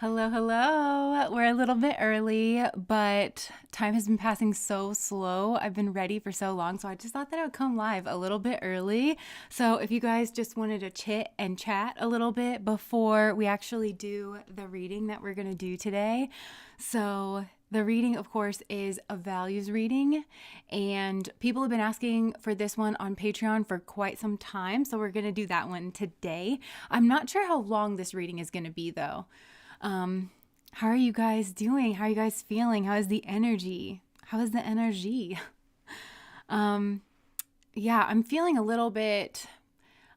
Hello, hello. We're a little bit early, but time has been passing so slow. I've been ready for so long, so I just thought that I would come live a little bit early. So if you guys just wanted to chit and chat a little bit before we actually do the reading that we're going to do today. So the reading, of course, is a values reading, and people have been asking for this one on Patreon for quite some time, so we're going to do that one today. I'm not sure how long this reading is going to be, though. How are you guys doing? How are you guys feeling? How is the energy? How is the energy? Yeah, I'm feeling a little bit,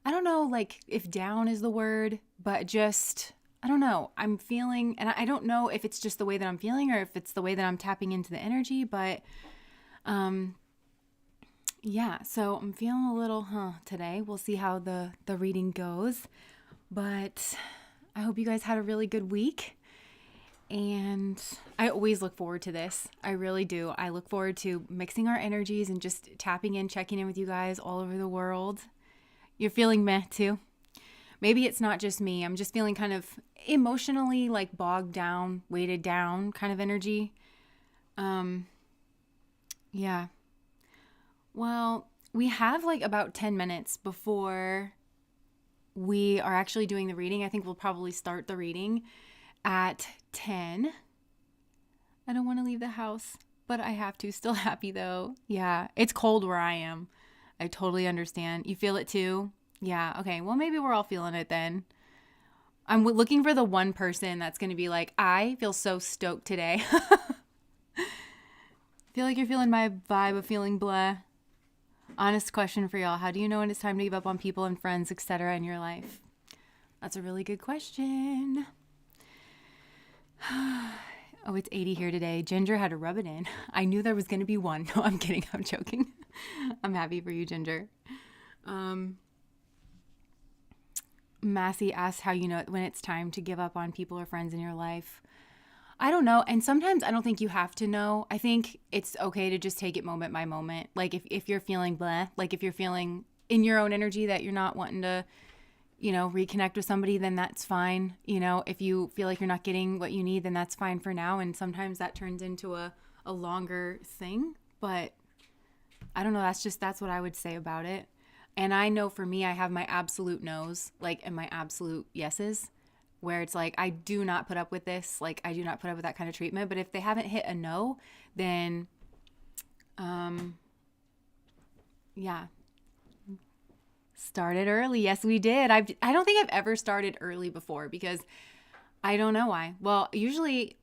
I don't know, like if down is the word, but just, I don't know. I'm feeling, and I don't know if it's just the way that I'm feeling or if it's the way that I'm tapping into the energy, but, yeah, so I'm feeling a little, today. We'll see how the reading goes, but I hope you guys had a really good week. And I always look forward to this. I really do. I look forward to mixing our energies and just tapping in, checking in with you guys all over the world. You're feeling meh too? Maybe it's not just me. I'm just feeling kind of emotionally like bogged down, weighted down kind of energy. Yeah. Well, we have like about 10 minutes before we are actually doing the reading. I think we'll probably start the reading at 10. I don't want to leave the house, but I have to. Still happy though. Yeah, it's cold where I am. I totally understand. You feel it too? Yeah, okay. Well, maybe we're all feeling it then. I'm looking for the one person that's going to be like, I feel so stoked today. Feel like you're feeling my vibe of feeling blah. Honest question for y'all. How do you know when it's time to give up on people and friends, etc. in your life? That's a really good question. Oh, it's 80 here today. Ginger had to rub it in. I knew there was going to be one. No, I'm kidding. I'm joking. I'm happy for you, Ginger. Massey asked how you know when it's time to give up on people or friends in your life. I don't know. And sometimes I don't think you have to know. I think it's okay to just take it moment by moment. Like if you're feeling blah, like if you're feeling in your own energy that you're not wanting to, reconnect with somebody, then that's fine. If you feel like you're not getting what you need, then that's fine for now. And sometimes that turns into a longer thing. But I don't know. That's what I would say about it. And I know for me, I have my absolute no's, like, and my absolute yeses, where it's like, I do not put up with this. Like, I do not put up with that kind of treatment. But if they haven't hit a no, then, yeah. Started early. Yes, we did. I don't think I've ever started early before because I don't know why. Well, usually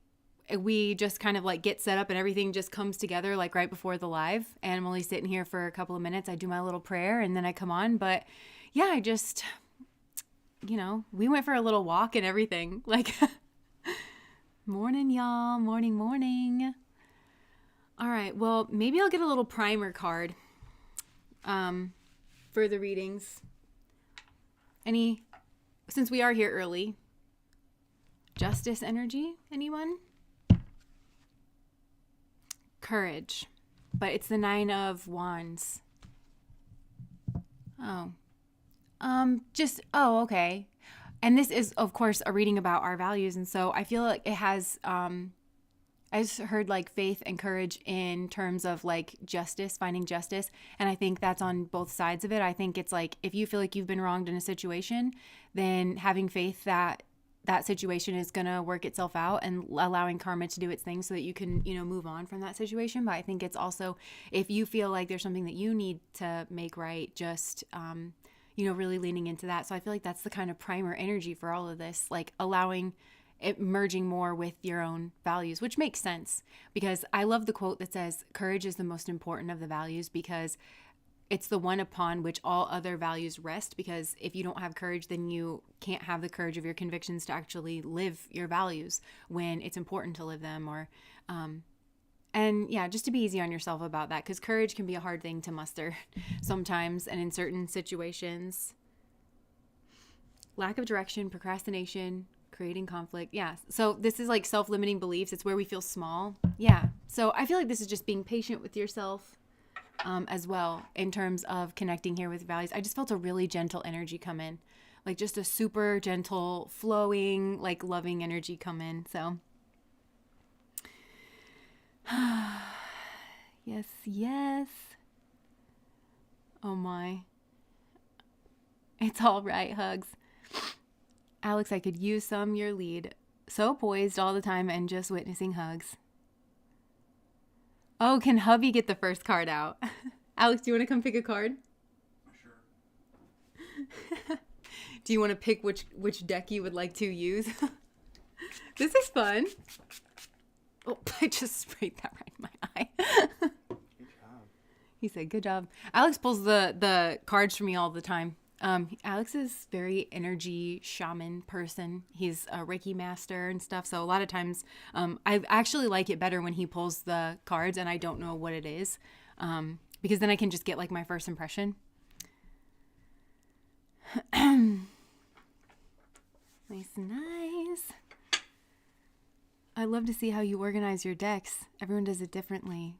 we just kind of like get set up and everything just comes together like right before the live. And I'm only sitting here for a couple of minutes. I do my little prayer and then I come on. But yeah, I just, we went for a little walk and everything. Like, morning, y'all. Morning, morning. All right. Well, maybe I'll get a little primer card. For the readings. Since we are here early, justice energy, anyone? Courage, but it's the 9 of Wands. Oh. Okay. And this is, of course, a reading about our values, and so I feel like it has, I just heard like faith and courage in terms of like justice, finding justice. And I think that's on both sides of it. I think it's like if you feel like you've been wronged in a situation, then having faith that that situation is going to work itself out and allowing karma to do its thing so that you can, move on from that situation. But I think it's also if you feel like there's something that you need to make right, just, really leaning into that. So I feel like that's the kind of primer energy for all of this, like allowing it merging more with your own values, which makes sense because I love the quote that says courage is the most important of the values because it's the one upon which all other values rest, because if you don't have courage, then you can't have the courage of your convictions to actually live your values when it's important to live them and yeah, just to be easy on yourself about that because courage can be a hard thing to muster sometimes and in certain situations. Lack of direction, procrastination, creating conflict. Yeah. So this is like self-limiting beliefs. It's where we feel small. Yeah. So I feel like this is just being patient with yourself as well in terms of connecting here with values. I just felt a really gentle energy come in. like just a super gentle, flowing, like loving energy come in. So yes, yes. Oh my. It's all right, hugs. Alex, I could use some your lead. So poised all the time and just witnessing hugs. Oh, can hubby get the first card out? Alex, do you want to come pick a card? Sure. Do you want to pick which deck you would like to use? This is fun. Oh, I just sprayed that right in my eye. Good job. He said, good job. Alex pulls the cards for me all the time. Alex is very energy shaman person. He's a Reiki master and stuff. So a lot of times, I actually like it better when he pulls the cards and I don't know what it is. Because then I can just get like my first impression. Nice. I love to see how you organize your decks. Everyone does it differently.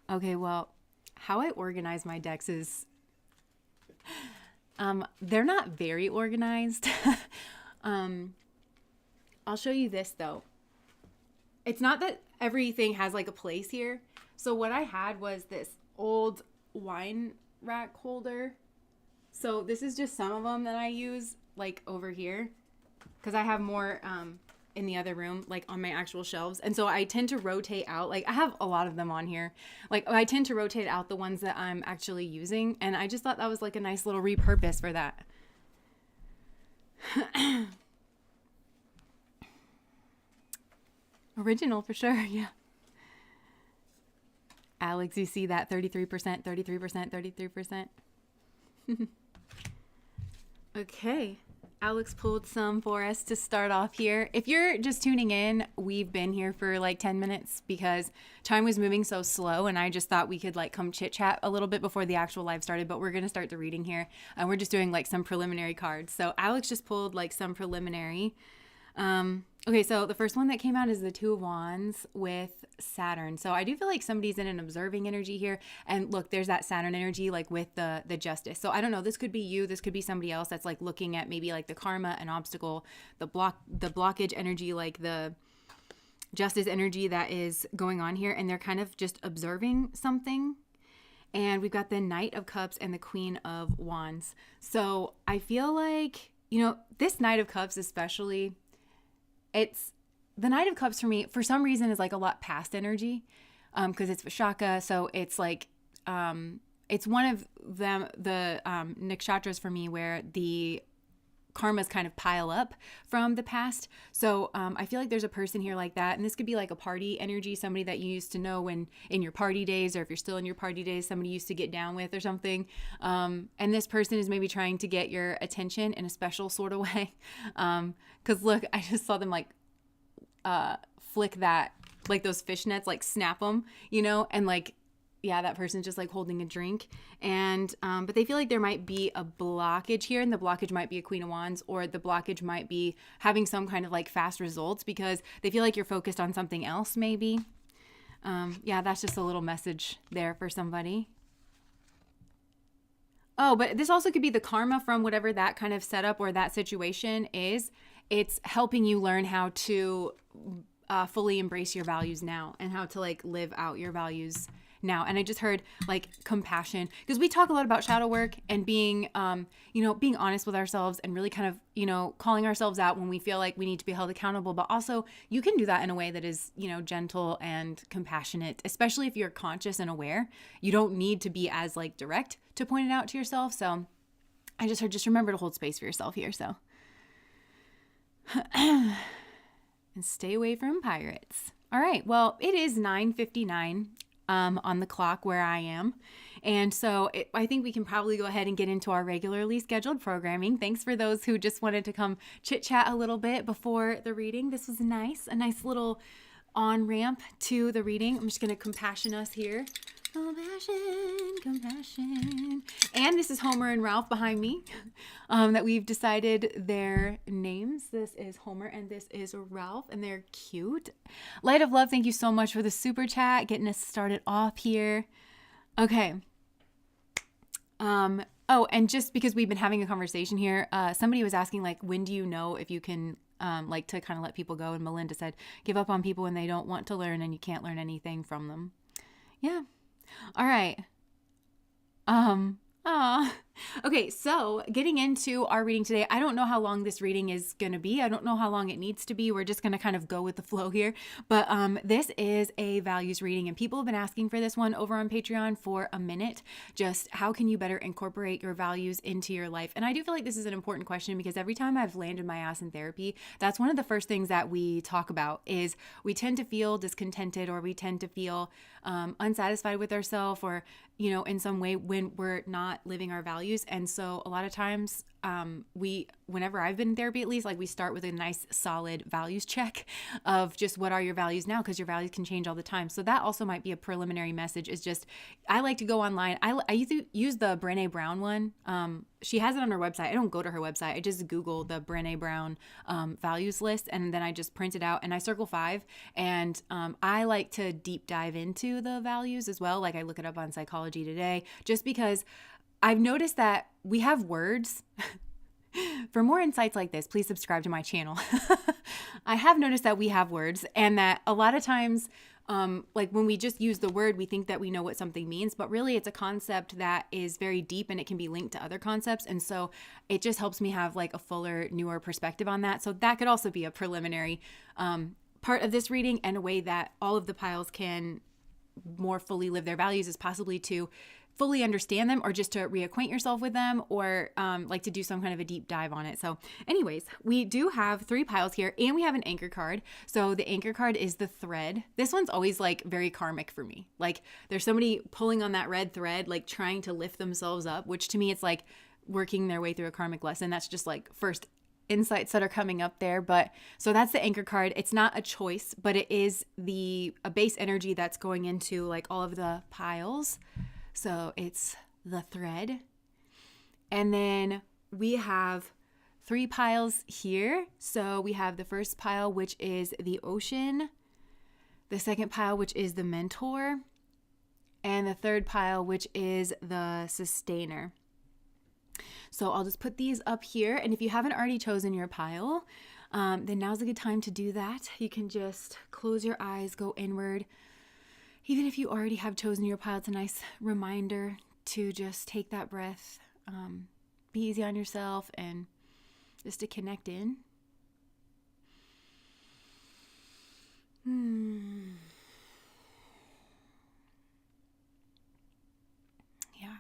Okay, well, how I organize my decks is they're not very organized. I'll show you this though. It's not that everything has like a place here. So what I had was this old wine rack holder. So this is just some of them that I use like over here because I have more in the other room, like on my actual shelves. And so I tend to rotate out, like I have a lot of them on here. Like I tend to rotate out the ones that I'm actually using. And I just thought that was like a nice little repurpose for that. Original for sure. Yeah. Alex, you see that 33%, 33%, 33%. Okay. Alex pulled some for us to start off here. If you're just tuning in, we've been here for like 10 minutes because time was moving so slow and I just thought we could like come chit chat a little bit before the actual live started, but we're going to start the reading here and we're just doing like some preliminary cards. So Alex just pulled like some preliminary. Okay, so the first one that came out is the Two of Wands with Saturn. So I do feel like somebody's in an observing energy here. And look, there's that Saturn energy like with the Justice. So I don't know, this could be you, this could be somebody else that's like looking at maybe like the karma, an obstacle, the blockage energy, like the Justice energy that is going on here. And they're kind of just observing something. And we've got the Knight of Cups and the Queen of Wands. So I feel like, you know, this Knight of Cups especially, it's the Knight of Cups for me, for some reason, is like a lot past energy because it's Vishaka. So it's like, it's one of them, the nakshatras for me where the karmas kind of pile up from the past. So I feel like there's a person here like that. And this could be like a party energy, somebody that you used to know when in your party days, or if you're still in your party days, somebody you used to get down with or something. And this person is maybe trying to get your attention in a special sort of way. Because look, I just saw them like flick that, like those fishnets, like snap them, you know, and like, yeah, that person's just like holding a drink. And, but they feel like there might be a blockage here, and the blockage might be a Queen of Wands, or the blockage might be having some kind of like fast results because they feel like you're focused on something else maybe. Yeah, that's just a little message there for somebody. Oh, but this also could be the karma from whatever that kind of setup or that situation is. It's helping you learn how to fully embrace your values now and how to like live out your values now. And I just heard like compassion, because we talk a lot about shadow work and being, you know, being honest with ourselves and really kind of, you know, calling ourselves out when we feel like we need to be held accountable. But also you can do that in a way that is, you know, gentle and compassionate, especially if you're conscious and aware. You don't need to be as like direct to point it out to yourself. So I just heard, just remember to hold space for yourself here. So, and stay away from pirates. All right. Well, it is 9:59 on the clock where I am. And so I think we can probably go ahead and get into our regularly scheduled programming. Thanks for those who just wanted to come chit chat a little bit before the reading. This was nice, a nice little on ramp to the reading. I'm just going to compassion us here. Compassion, compassion. And this is Homer and Ralph behind me, that we've decided their names. This is Homer and this is Ralph, and they're cute. Light of Love, thank you so much for the super chat, getting us started off here. Okay. Oh, and just because we've been having a conversation here, somebody was asking, like, when do you know if you can, like, to kind of let people go? And Melinda said, give up on people when they don't want to learn and you can't learn anything from them. Yeah. All right. Ah. Okay, so getting into our reading today, I don't know how long this reading is going to be. I don't know how long it needs to be. We're just going to kind of go with the flow here. But this is a values reading, and people have been asking for this one over on Patreon for a minute. Just how can you better incorporate your values into your life? And I do feel like this is an important question because every time I've landed my ass in therapy, that's one of the first things that we talk about is we tend to feel discontented, or we tend to feel unsatisfied with ourselves, or in some way when we're not living our values. And so a lot of times whenever I've been in therapy, at least, like, we start with a nice solid values check of just what are your values now, because your values can change all the time. So that also might be a preliminary message, is just, I like to go online. I use the Brené Brown one. She has it on her website. I don't go to her website. I just Google the Brené Brown values list, and then I just print it out and I circle 5. And I like to deep dive into the values as well. Like, I look it up on Psychology Today, just because I've noticed that we have words. For more insights like this, please subscribe to my channel. I have noticed that we have words, and that a lot of times, like, when we just use the word, we think that we know what something means, but really it's a concept that is very deep and it can be linked to other concepts. And so it just helps me have, like, a fuller, newer perspective on that. So that could also be a preliminary part of this reading, and a way that all of the piles can more fully live their values is possibly to fully understand them, or just to reacquaint yourself with them, or like to do some kind of a deep dive on it. So anyways, we do have 3 piles here, and we have an anchor card. So the anchor card is the thread. This one's always, like, very karmic for me. Like, there's somebody pulling on that red thread, like trying to lift themselves up, which to me, it's like working their way through a karmic lesson. That's just, like, first insights that are coming up there. But so that's the anchor card. It's not a choice, but it is a base energy that's going into, like, all of the piles. So it's the thread. And then we have 3 piles here. So we have the first pile, which is the ocean, the second pile, which is the mentor, and the third pile, which is the sustainer. So I'll just put these up here. And if you haven't already chosen your pile, then now's a good time to do that. You can just close your eyes, go inward. Even if you already have chosen your pile, it's a nice reminder to just take that breath, be easy on yourself, and just to connect in. Yeah.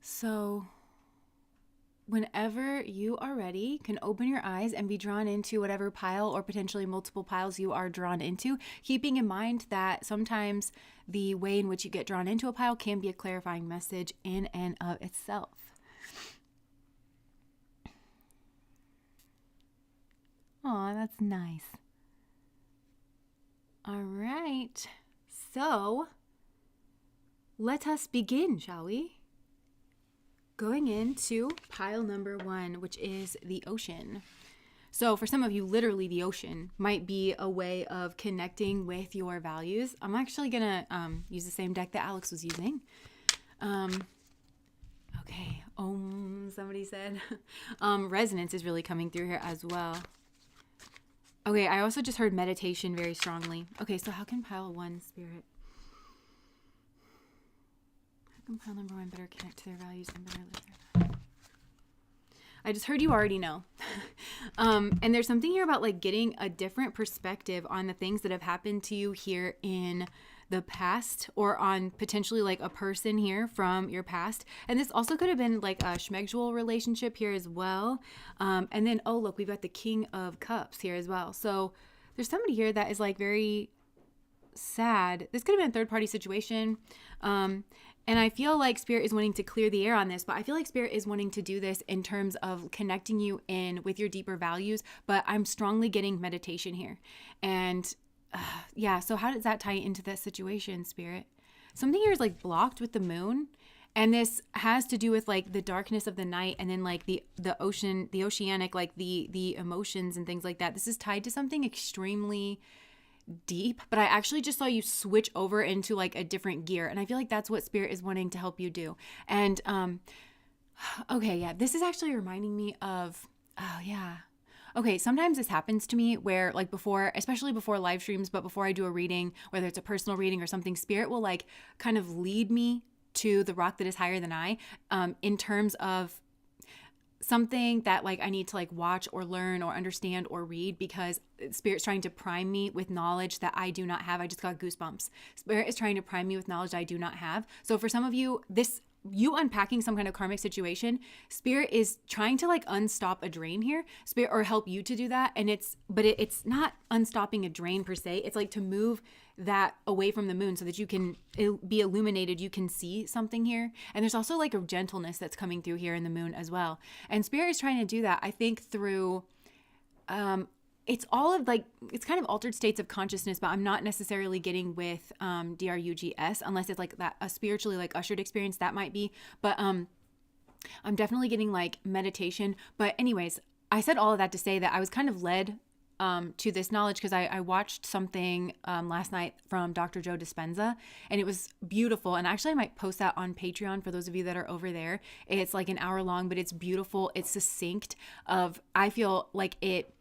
So whenever you are ready, you can open your eyes and be drawn into whatever pile, or potentially multiple piles, you are drawn into, keeping in mind that sometimes the way in which you get drawn into a pile can be a clarifying message in and of itself. Aw, that's nice. All right. So let us begin, shall we? Going into pile number 1, which is the ocean. So for some of you, literally the ocean might be a way of connecting with your values. I'm actually going to use the same deck that Alex was using. Okay. Somebody said. Resonance is really coming through here as well. Okay, I also just heard meditation very strongly. Okay, so how can pile 1, Spirit? How can pile number 1 better connect to their values and better live their values? I just heard you already know. And there's something here about, like, getting a different perspective on the things that have happened to you here in the past, or on potentially, like, a person here from your past. And this also could have been, like, a schmegdual relationship here as well. And then, oh, look, we've got the King of Cups here as well. So there's somebody here that is, like, very sad. This could have been a third-party situation. And I feel like Spirit is wanting to clear the air on this, but I feel like Spirit is wanting to do this in terms of connecting you in with your deeper values. But I'm strongly getting meditation here. And yeah, so how does that tie into that situation, Spirit? Something here is, like, blocked with the moon. And this has to do with, like, the darkness of the night, and then, like, the ocean, the oceanic, like the emotions and things like that. This is tied to something extremely deep, but I actually just saw you switch over into, like, a different gear, and I feel like that's what Spirit is wanting to help you do. And Okay, yeah. This is actually reminding me of, oh, yeah. Okay, sometimes this happens to me where, like, before, especially before live streams, but before I do a reading, whether it's a personal reading or something, spirit will, like, kind of lead me to the rock that is higher than I, in terms of something that like I need to like watch or learn or understand or read, because spirit's trying to prime me with knowledge that I do not have. I just got goosebumps. Spirit is trying to prime me with knowledge I do not have. So for some of you, this, you unpacking some kind of karmic situation, spirit is trying to like unstop a drain here, spirit, or help you to do that. And it's not unstopping a drain per se. It's like to move that away from the moon so that you can be illuminated, you can see something here. And there's also like a gentleness that's coming through here in the moon as well. And spirit is trying to do that, I think, through it's all of like, it's kind of altered states of consciousness, but I'm not necessarily getting with drugs, unless it's like that a spiritually like ushered experience, that might be. But I'm definitely getting like meditation. But anyways, I said all of that to say that I was kind of led to this knowledge because I watched something last night from Dr. Joe Dispenza, and it was beautiful. And actually I might post that on Patreon for those of you that are over there. It's like an hour long, but it's beautiful. It's succinct of, I feel like it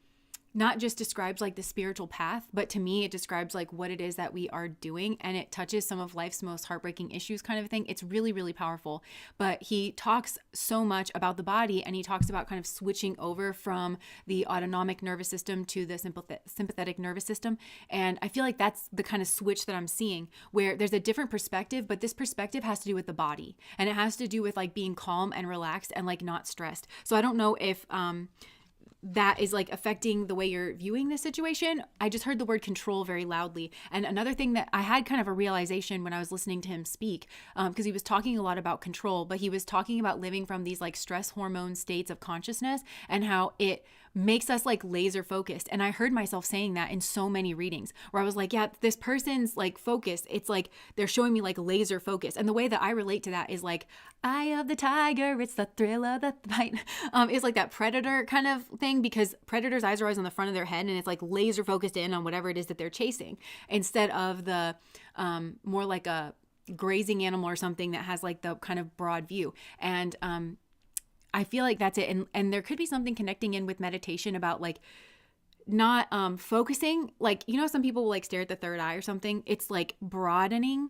not just describes like the spiritual path, but to me, it describes like what it is that we are doing. And it touches some of life's most heartbreaking issues kind of thing. It's really, really powerful. But he talks so much about the body, and he talks about kind of switching over from the autonomic nervous system to the sympathetic nervous system. And I feel like that's the kind of switch that I'm seeing, where there's a different perspective, but this perspective has to do with the body, and it has to do with like being calm and relaxed and like not stressed. So I don't know if, that is like affecting the way you're viewing this situation. I just heard the word control very loudly. And another thing that I had kind of a realization when I was listening to him speak, because he was talking a lot about control, but he was talking about living from these like stress hormone states of consciousness and how it makes us like laser focused. And I heard myself saying that in so many readings where I was like, yeah, this person's like focused. It's like they're showing me like laser focus. And the way that I relate to that is like, eye of the tiger, it's the thrill of the fight. It's like that predator kind of thing, because predators' eyes are always on the front of their head, and it's like laser focused in on whatever it is that they're chasing, instead of the more like a grazing animal or something that has like the kind of broad view. And I feel like that's it. And there could be something connecting in with meditation about like not focusing, like, you know, some people will like stare at the third eye or something. It's like broadening,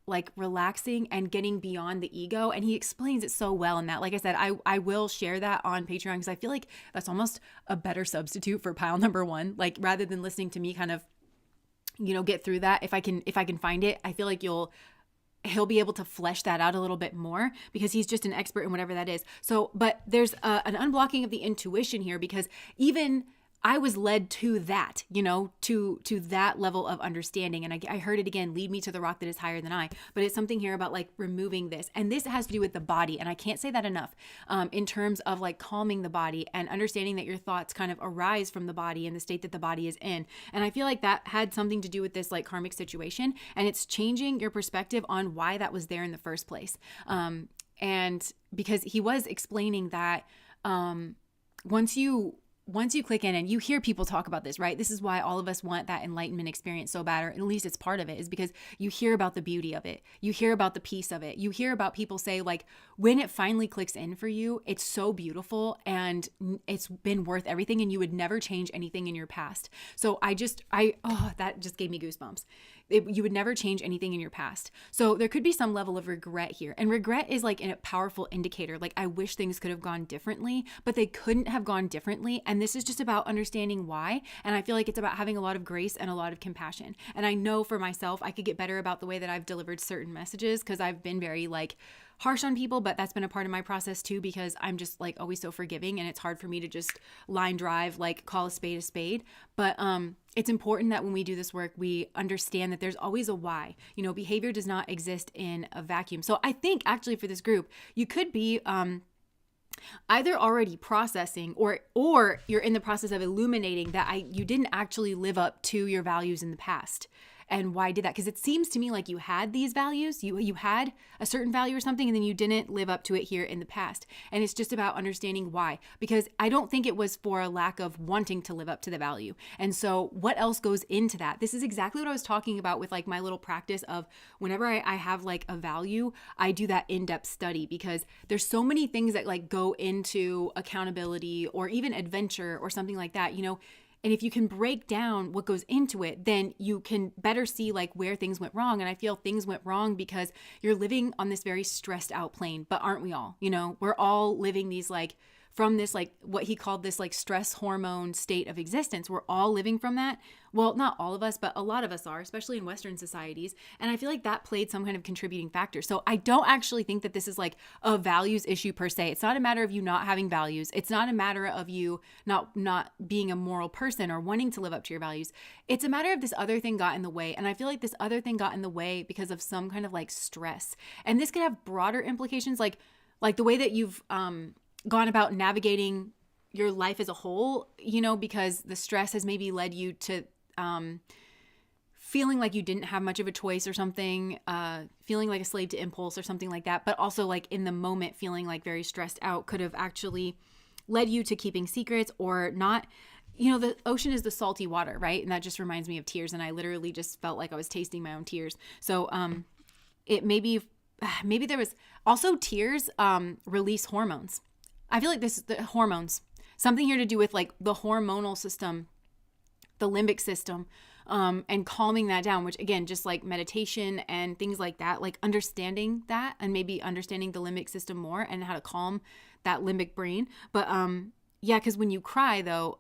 like relaxing and getting beyond the ego. And he explains it so well in that. Like I said, I will share that on Patreon, because I feel like that's almost a better substitute for pile number one. Like rather than listening to me kind of, you know, get through that, if I can find it, I feel like he'll be able to flesh that out a little bit more, because he's just an expert in whatever that is. So, but there's an unblocking of the intuition here, because even I was led to that, you know, to that level of understanding. And I heard it again, lead me to the rock that is higher than I. But it's something here about like removing this. And this has to do with the body. And I can't say that enough, in terms of like calming the body and understanding that your thoughts kind of arise from the body and the state that the body is in. And I feel like that had something to do with this like karmic situation. And it's changing your perspective on why that was there in the first place. And because he was explaining that once you click in, and you hear people talk about this, right? This is why all of us want that enlightenment experience so bad, or at least it's part of it, is because you hear about the beauty of it. You hear about the peace of it. You hear about people say like, when it finally clicks in for you, it's so beautiful and it's been worth everything, and you would never change anything in your past. So that just gave me goosebumps. You would never change anything in your past. So there could be some level of regret here. And regret is like a powerful indicator. Like, I wish things could have gone differently, but they couldn't have gone differently. And this is just about understanding why. And I feel like it's about having a lot of grace and a lot of compassion. And I know for myself, I could get better about the way that I've delivered certain messages, because I've been very like harsh on people, but that's been a part of my process too, because I'm just like always so forgiving, and it's hard for me to just line drive, like call a spade. But it's important that when we do this work, we understand that there's always a why. You know, behavior does not exist in a vacuum. So I think actually for this group, you could be either already processing or you're in the process of illuminating that you didn't actually live up to your values in the past. and why did that? Because it seems to me like you had these values, you had a certain value or something, and then you didn't live up to it here in the past. And it's just about understanding why, because I don't think it was for a lack of wanting to live up to the value. And so what else goes into that? This is exactly what I was talking about with like my little practice of whenever I have like a value, I do that in-depth study, because there's so many things that like go into accountability or even adventure or something like that, you know. And if you can break down what goes into it, then you can better see like where things went wrong. And I feel things went wrong because you're living on this very stressed out plane. But aren't we all? You know, we're all living these like from this like what he called this like stress hormone state of existence. We're all living from that. Well, not all of us, but a lot of us are, especially in Western societies. And I feel like that played some kind of contributing factor. So I don't actually think that this is like a values issue per se. It's not a matter of you not having values. It's not a matter of you not being a moral person or wanting to live up to your values. It's a matter of this other thing got in the way. And I feel like this other thing got in the way because of some kind of like stress. And this could have broader implications, like the way that you've gone about navigating your life as a whole, you know, because the stress has maybe led you to feeling like you didn't have much of a choice or something, feeling like a slave to impulse or something like that. But also like in the moment feeling like very stressed out could have actually led you to keeping secrets or not. You know, the ocean is the salty water, right? And that just reminds me of tears. And I literally just felt like I was tasting my own tears. So it maybe there was also tears release hormones. I feel like this is the hormones, something here to do with like the hormonal system, the limbic system, and calming that down, which again, just like meditation and things like that, like understanding that and maybe understanding the limbic system more and how to calm that limbic brain. But yeah, because when you cry though,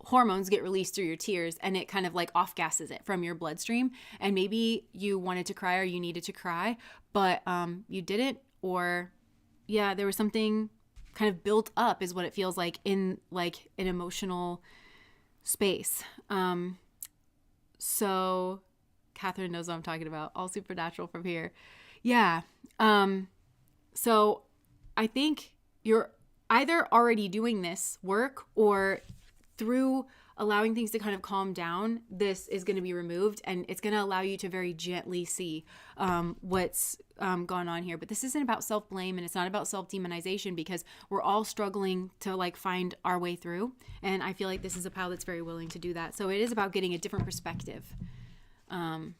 hormones get released through your tears and it kind of like off gases it from your bloodstream. And maybe you wanted to cry or you needed to cry, but you didn't, or yeah, there was something kind of built up is what it feels like in like an emotional space. So Catherine knows what I'm talking about. All supernatural from here. Yeah. So I think you're either already doing this work or through allowing things to kind of calm down, this is going to be removed and it's going to allow you to very gently see what's gone on here. But this isn't about self-blame and it's not about self-demonization, because we're all struggling to like find our way through. And I feel like this is a pal that's very willing to do that. So it is about getting a different perspective. And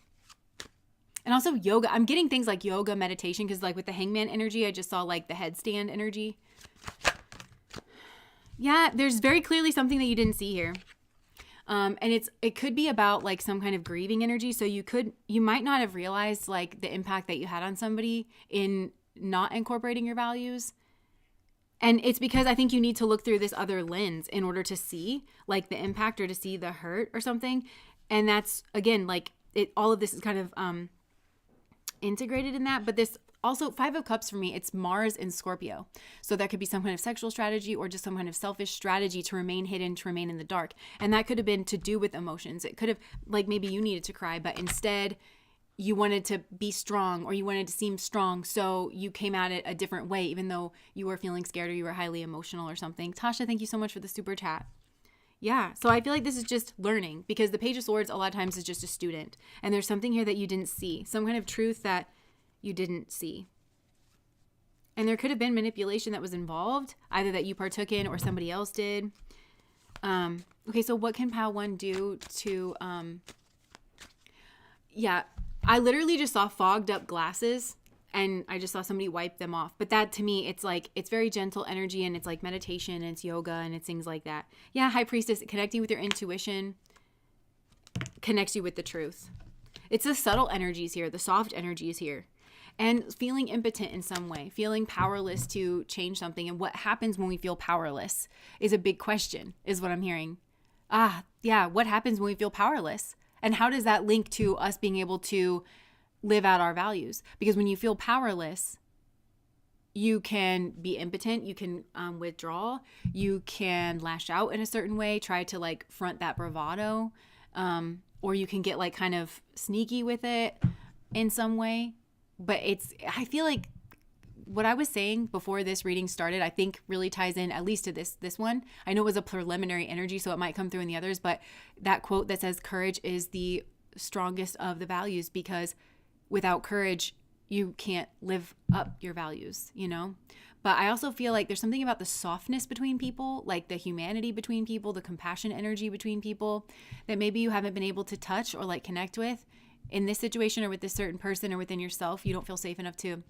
also yoga. I'm getting things like yoga, meditation, because like with the hangman energy, I just saw like the headstand energy. Yeah, there's very clearly something that you didn't see here. And it could be about like some kind of grieving energy. So you might not have realized like the impact that you had on somebody in not incorporating your values. And it's because I think you need to look through this other lens in order to see like the impact or to see the hurt or something. And that's again, like all of this is kind of integrated in that. But this also, 5 of Cups for me, it's Mars in Scorpio. So that could be some kind of sexual strategy or just some kind of selfish strategy to remain hidden, to remain in the dark. And that could have been to do with emotions. It could have, like maybe you needed to cry, but instead you wanted to be strong or you wanted to seem strong. So you came at it a different way, even though you were feeling scared or you were highly emotional or something. Tasha, thank you so much for the super chat. Yeah, so I feel like this is just learning, because the Page of Swords a lot of times is just a student. And there's something here that you didn't see, some kind of truth that you didn't see. And there could have been manipulation that was involved, either that you partook in or somebody else did. Okay, so what can Pal 1 do to, yeah, I literally just saw fogged up glasses and I just saw somebody wipe them off. But that to me, it's like, it's very gentle energy and it's like meditation and it's yoga and it's things like that. Yeah, High Priestess, connecting with your intuition connects you with the truth. It's the subtle energies here, the soft energies here. And feeling impotent in some way, feeling powerless to change something. And what happens when we feel powerless is a big question, is what I'm hearing. Yeah, what happens when we feel powerless? And how does that link to us being able to live out our values? Because when you feel powerless, you can be impotent, you can withdraw, you can lash out in a certain way, try to like front that bravado, or you can get like kind of sneaky with it in some way. But I feel like what I was saying before this reading started, I think really ties in at least to this one. I know it was a preliminary energy, so it might come through in the others, but that quote that says courage is the strongest of the values, because without courage, you can't live up your values, you know? But I also feel like there's something about the softness between people, like the humanity between people, the compassion energy between people, that maybe you haven't been able to touch or like connect with in this situation or with this certain person or within yourself. You don't feel safe enough to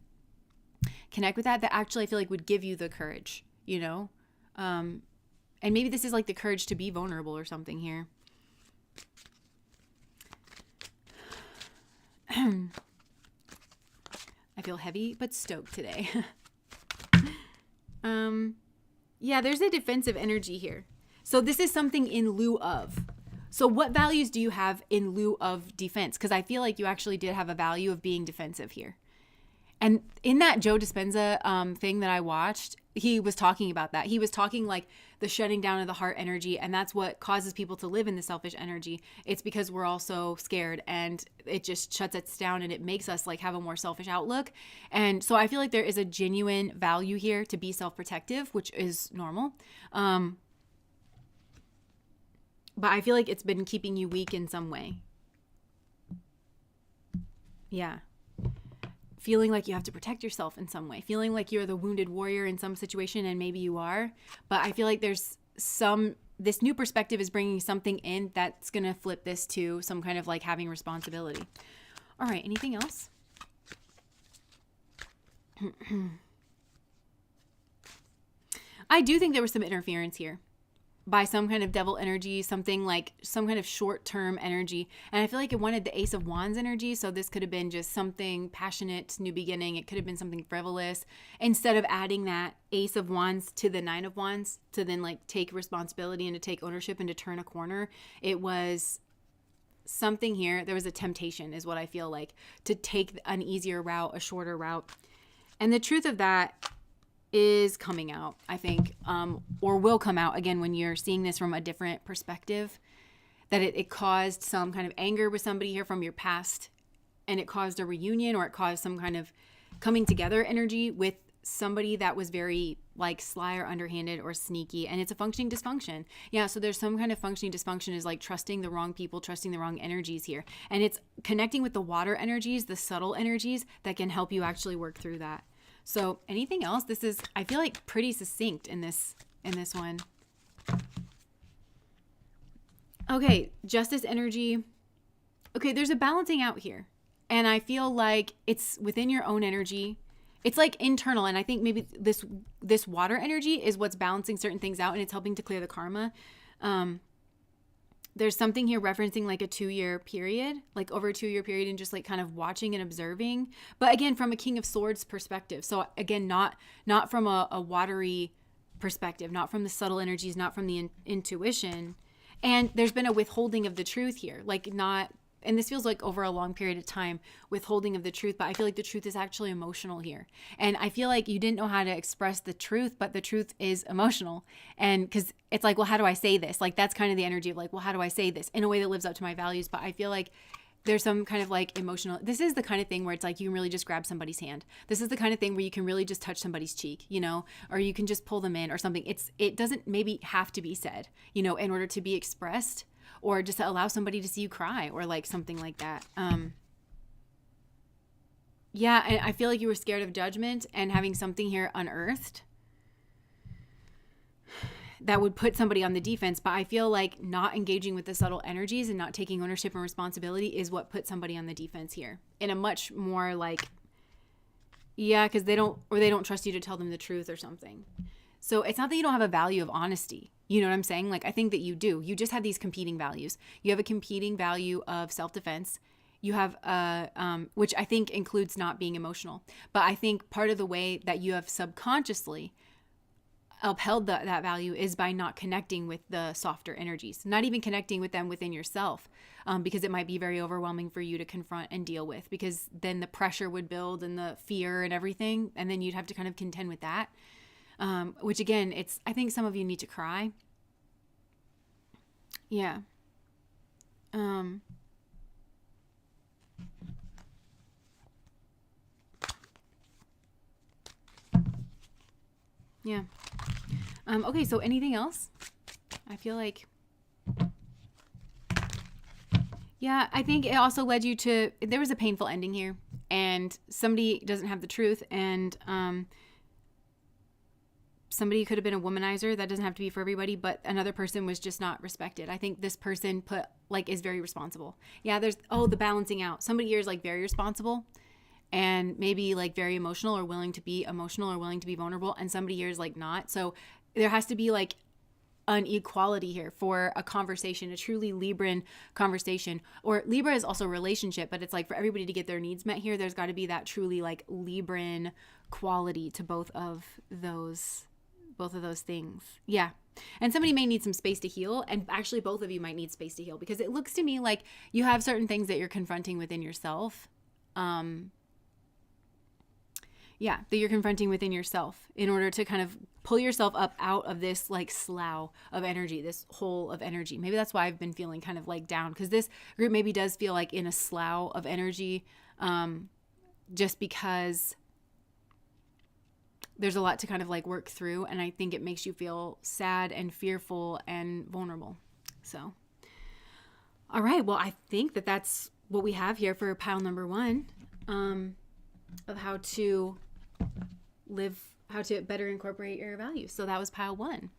connect with that actually I feel like would give you the courage, you know? And maybe this is like the courage to be vulnerable or something here. I feel heavy but stoked today. Yeah, there's a defensive energy here. So this is something in lieu of. So what values do you have in lieu of defense? Because I feel like you actually did have a value of being defensive here. And in that Joe Dispenza thing that I watched, he was talking about that. He was talking like the shutting down of the heart energy, and that's what causes people to live in the selfish energy. It's because we're all so scared, and it just shuts us down, and it makes us like have a more selfish outlook. And so I feel like there is a genuine value here to be self-protective, which is normal. But I feel like it's been keeping you weak in some way. Yeah. Feeling like you have to protect yourself in some way, feeling like you're the wounded warrior in some situation, and maybe you are, but I feel like there's this new perspective is bringing something in that's going to flip this to some kind of like having responsibility. All right, anything else? I do think there was some interference here by some kind of devil energy, something like some kind of short-term energy. And I feel like it wanted the Ace of Wands energy. So this could have been just something passionate, new beginning. It could have been something frivolous. Instead of adding that Ace of Wands to the Nine of Wands to then like take responsibility and to take ownership and to turn a corner, it was something here. There was a temptation is what I feel like, to take an easier route, a shorter route. And the truth of that is coming out, I think, or will come out again when you're seeing this from a different perspective, that it caused some kind of anger with somebody here from your past, and it caused a reunion, or it caused some kind of coming together energy with somebody that was very like sly or underhanded or sneaky, and it's a functioning dysfunction. Yeah, so there's some kind of functioning dysfunction is like trusting the wrong people, trusting the wrong energies here, and it's connecting with the water energies, the subtle energies that can help you actually work through that. So anything else? This is, I feel like, pretty succinct in this one. Okay, justice energy. Okay, there's a balancing out here. And I feel like it's within your own energy. It's like internal, and I think maybe this water energy is what's balancing certain things out, and it's helping to clear the karma. There's something here referencing like a 2-year period, like over a 2-year period, and just like kind of watching and observing. But again, from a King of Swords perspective. So again, not from a watery perspective, not from the subtle energies, not from the intuition. And there's been a withholding of the truth here, like not, and this feels like over a long period of time, withholding of the truth, but I feel like the truth is actually emotional here. And I feel like you didn't know how to express the truth, but the truth is emotional. And because it's like, well, how do I say this? Like, that's kind of the energy of like, well, how do I say this in a way that lives up to my values? But I feel like there's some kind of like emotional, this is the kind of thing where it's like, you can really just grab somebody's hand. This is the kind of thing where you can really just touch somebody's cheek, you know, or you can just pull them in or something. It doesn't maybe have to be said, you know, in order to be expressed, or just to allow somebody to see you cry or like something like that. Yeah, and I feel like you were scared of judgment and having something here unearthed that would put somebody on the defense. But I feel like not engaging with the subtle energies and not taking ownership and responsibility is what put somebody on the defense here in a much more like, yeah, because they don't trust you to tell them the truth or something. So it's not that you don't have a value of honesty. You know what I'm saying? Like, I think that you do. You just have these competing values. You have a competing value of self-defense. You have which I think includes not being emotional. But I think part of the way that you have subconsciously upheld that value is by not connecting with the softer energies, not even connecting with them within yourself, because it might be very overwhelming for you to confront and deal with, because then the pressure would build and the fear and everything, and then you'd have to kind of contend with that. Which again, I think some of you need to cry. Yeah. Yeah. Okay, so anything else? I feel like Yeah, I think it also led you to, there was a painful ending here, and somebody doesn't have the truth, and somebody could have been a womanizer. That doesn't have to be for everybody, but another person was just not respected. I think this person is very responsible. Yeah, there's, the balancing out. Somebody here is like very responsible and maybe like very emotional or willing to be emotional or willing to be vulnerable, and somebody here is like not. So there has to be like an equality here for a conversation, a truly Libran conversation. Or Libra is also a relationship, but it's like for everybody to get their needs met here, there's got to be that truly like Libran quality to both of those things. Yeah. And somebody may need some space to heal, and actually both of you might need space to heal, because it looks to me like you have certain things that you're confronting within yourself. That you're confronting within yourself in order to kind of pull yourself up out of this like slough of energy, this hole of energy. Maybe that's why I've been feeling kind of like down, because this group maybe does feel like in a slough of energy, just because there's a lot to kind of like work through, and I think it makes you feel sad and fearful and vulnerable. So, all right, well, I think that that's what we have here for pile number 1, of how to better incorporate your values. So that was pile 1.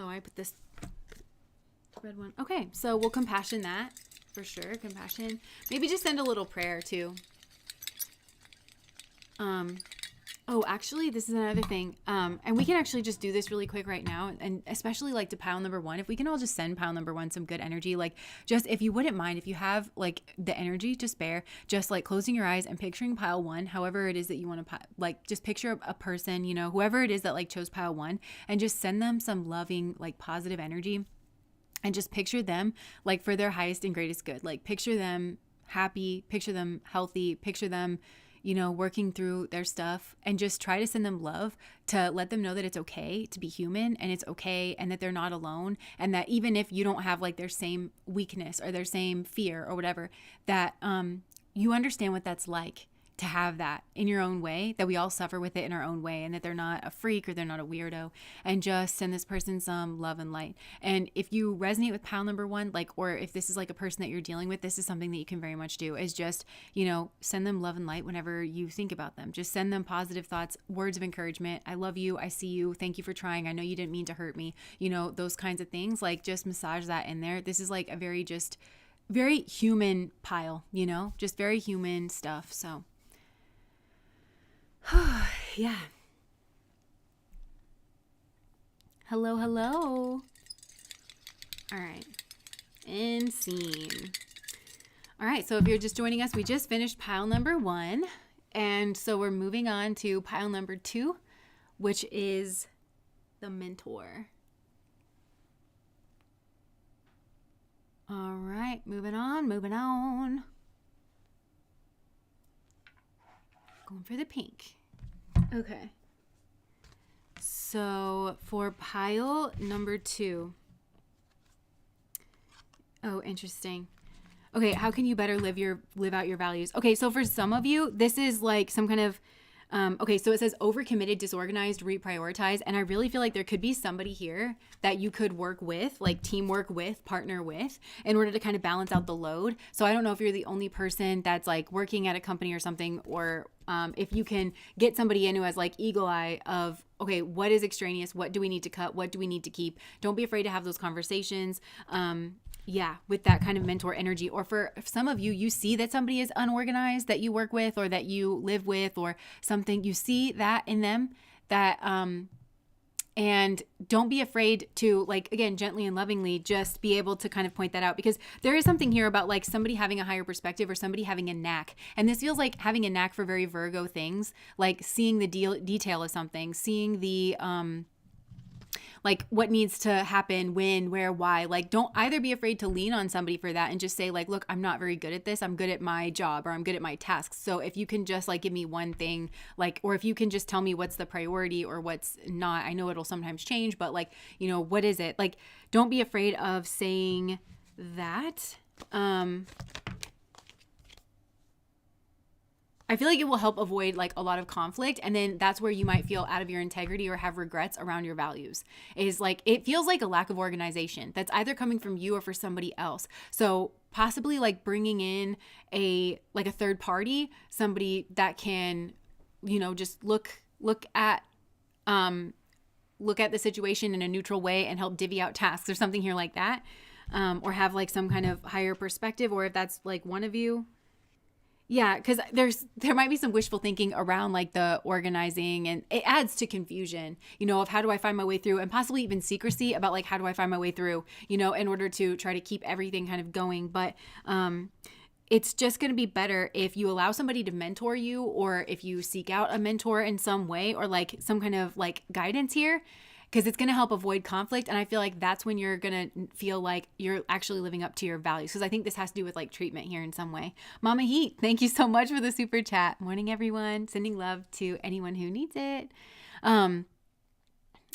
I put this red one. Okay, so we'll compassion that for sure. Compassion. Maybe just send a little prayer too. Actually, this is another thing. And we can actually just do this really quick right now. And especially like to pile number 1, if we can all just send pile number 1 some good energy, like just, if you wouldn't mind, if you have like the energy to spare, just like closing your eyes and picturing pile 1, however it is that you want to, like just picture a person, whoever it is that like chose pile 1, and just send them some loving, like positive energy, and just picture them like for their highest and greatest good. Like picture them happy, picture them healthy, picture them working through their stuff, and just try to send them love to let them know that it's okay to be human, and it's okay, and that they're not alone, and that even if you don't have like their same weakness or their same fear or whatever, that you understand what that's like to have that in your own way, that we all suffer with it in our own way, and that they're not a freak or they're not a weirdo, and just send this person some love and light. And if you resonate with pile number 1, like, or if this is like a person that you're dealing with, this is something that you can very much do, is just, send them love and light whenever you think about them. Just send them positive thoughts, words of encouragement. I love you. I see you. Thank you for trying. I know you didn't mean to hurt me. Those kinds of things, like just massage that in there. This is like a very human pile, just very human stuff. So yeah. Hello. All right. And scene. All right. So if you're just joining us, we just finished pile number 1. And so we're moving on to pile number 2, which is the mentor. All right. Moving on. Going for the pink. Okay. So for pile number 2. Oh, interesting. Okay, how can you better live out your values? Okay, so for some of you, this is like some kind of so it says overcommitted, disorganized, reprioritize. And I really feel like there could be somebody here that you could work with, like teamwork with, partner with, in order to kind of balance out the load. So I don't know if you're the only person that's like working at a company or something, or if you can get somebody in who has like eagle eye of, okay, what is extraneous? What do we need to cut? What do we need to keep? Don't be afraid to have those conversations. With that kind of mentor energy. Or for some of you, you see that somebody is unorganized that you work with or that you live with or something. You see that in them, that and don't be afraid to, like, again, gently and lovingly just be able to kind of point that out, because there is something here about like somebody having a higher perspective or somebody having a knack. And this feels like having a knack for very Virgo things, like seeing the detail of something, seeing the like what needs to happen, when, where, why. Like, don't either be afraid to lean on somebody for that and just say like, look, I'm not very good at this. I'm good at my job, or I'm good at my tasks. So if you can just like give me one thing, like, or if you can just tell me what's the priority or what's not. I know it'll sometimes change, but like, what is it? Like, don't be afraid of saying that. I feel like it will help avoid like a lot of conflict. And then that's where you might feel out of your integrity or have regrets around your values, is like, it feels like a lack of organization that's either coming from you or for somebody else. So possibly like bringing in like a third party, somebody that can, just look at the situation in a neutral way and help divvy out tasks or something here like that. Or have like some kind of higher perspective, or if that's like one of you. Yeah, because there might be some wishful thinking around like the organizing, and it adds to confusion, of how do I find my way through, and possibly even secrecy about like how do I find my way through, in order to try to keep everything kind of going. But it's just going to be better if you allow somebody to mentor you, or if you seek out a mentor in some way, or like some kind of like guidance here, because it's going to help avoid conflict. And I feel like that's when you're going to feel like you're actually living up to your values, because I think this has to do with like treatment here in some way. Mama Heat, thank you so much for the super chat. Morning, everyone. Sending love to anyone who needs it.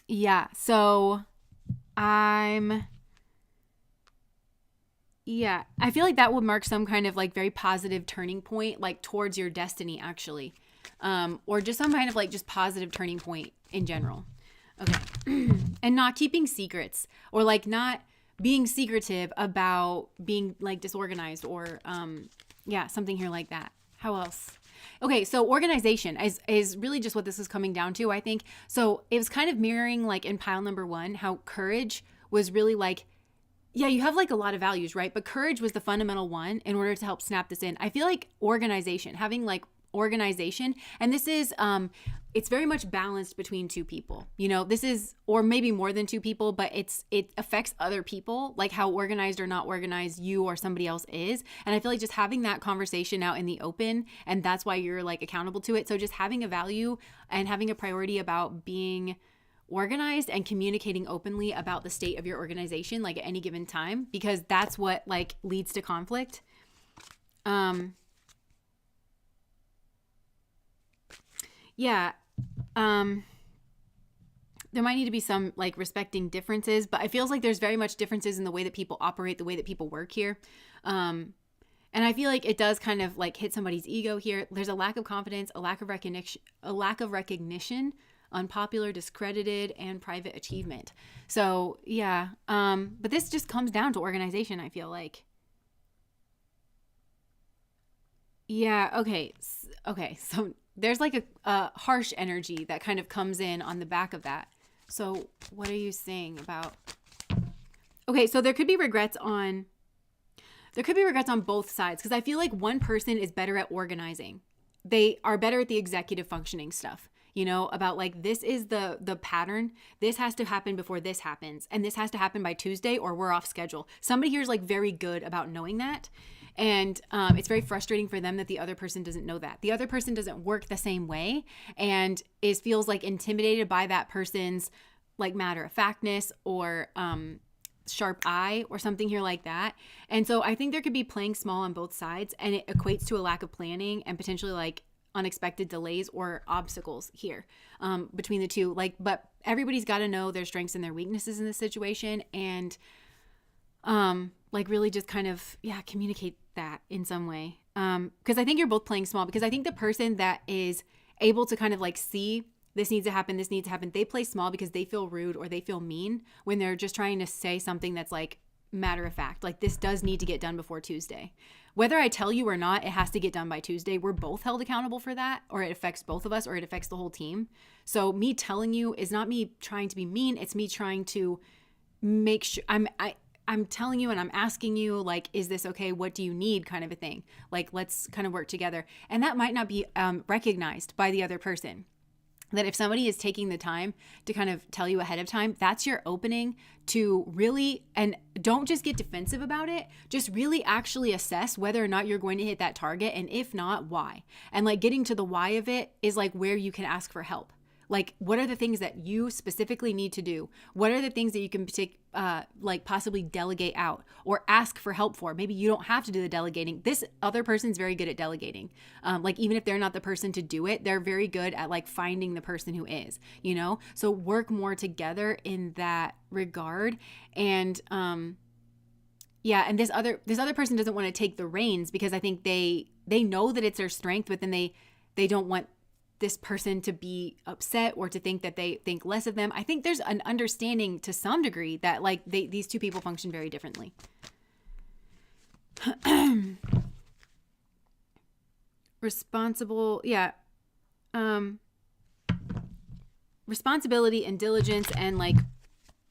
Yeah, so I feel like that would mark some kind of like very positive turning point, like towards your destiny, actually. Or just some kind of like just positive turning point in general. Okay. And not keeping secrets, or like not being secretive about being like disorganized, or something here like that. How else? Okay, so organization is really just what this is coming down to, I think. So it was kind of mirroring like in pile number 1, how courage was really like, yeah, you have like a lot of values, right? But courage was the fundamental one in order to help snap this in. I feel like organization, having like organization, and this is it's very much balanced between two people. This is, or maybe more than two people, but it affects other people, like how organized or not organized you or somebody else is. And I feel like just having that conversation out in the open, and that's why you're like accountable to it. So just having a value and having a priority about being organized and communicating openly about the state of your organization, like at any given time, because that's what like leads to conflict. There might need to be some like respecting differences, but it feels like there's very much differences in the way that people operate, the way that people work here. And I feel like it does kind of like hit somebody's ego here. There's a lack of confidence, a lack of recognition, unpopular, discredited, and private achievement. So yeah, but this just comes down to organization, I feel like. Yeah, okay. So there's like a harsh energy that kind of comes in on the back of that. So what are you saying about? Okay, so there could be regrets on both sides, because I feel like one person is better at organizing. They are better at the executive functioning stuff, about like, this is the pattern. This has to happen before this happens, and this has to happen by Tuesday or we're off schedule. Somebody here is like very good about knowing that. And it's very frustrating for them that the other person doesn't know that. The other person doesn't work the same way, and feels like intimidated by that person's like matter of factness, or sharp eye, or something here like that. And so I think there could be playing small on both sides, and it equates to a lack of planning and potentially like unexpected delays or obstacles here between the two. Like, but everybody's got to know their strengths and their weaknesses in this situation, and like really just kind of communicate that in some way, because I think you're both playing small, because I think the person that is able to kind of like see this needs to happen, they play small because they feel rude or they feel mean when they're just trying to say something that's like matter of fact, like this does need to get done before Tuesday. Whether I tell you or not, it has to get done by Tuesday. We're both held accountable for that, or it affects both of us, or it affects the whole team. So me telling you is not me trying to be mean, it's me trying to make sure I'm telling you and I'm asking you, like, is this okay? What do you need, kind of a thing? Like, let's kind of work together. And that might not be recognized by the other person. That if somebody is taking the time to kind of tell you ahead of time, that's your opening to really, and don't just get defensive about it, just really actually assess whether or not you're going to hit that target. And if not, why? And like getting to the why of it is like where you can ask for help. Like, what are the things that you specifically need to do? What are the things that you can like possibly delegate out or ask for help for? Maybe you don't have to do the delegating. This other person's very good at delegating. Like, even if they're not the person to do it, they're very good at like finding the person who is, So work more together in that regard. And yeah, and this other person doesn't want to take the reins because I think they know that it's their strength, but then they don't want this person to be upset or to think that they think less of them. I think there's an understanding to some degree that like these two people function very differently. Responsible, yeah. Responsibility and diligence and like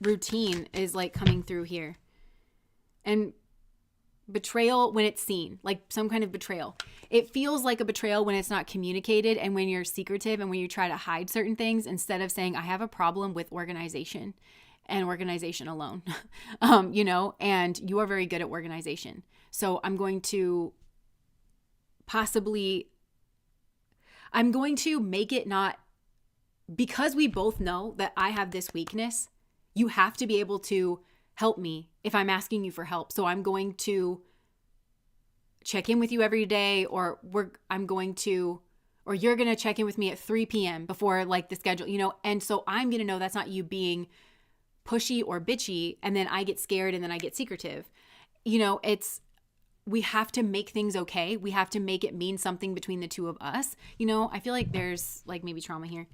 routine is like coming through here. And betrayal when it's seen, like some kind of betrayal. It feels like a betrayal when it's not communicated and when you're secretive and when you try to hide certain things instead of saying, I have a problem with organization and organization alone, and you are very good at organization. So I'm going to make it not, because we both know that I have this weakness, you have to be able to help me if I'm asking you for help. So I'm going to check in with you every day, or you're going to check in with me at 3 p.m. before like the schedule, and so I'm going to know that's not you being pushy or bitchy. And then I get scared and then I get secretive. We have to make things okay. We have to make it mean something between the two of us. I feel like there's like maybe trauma here.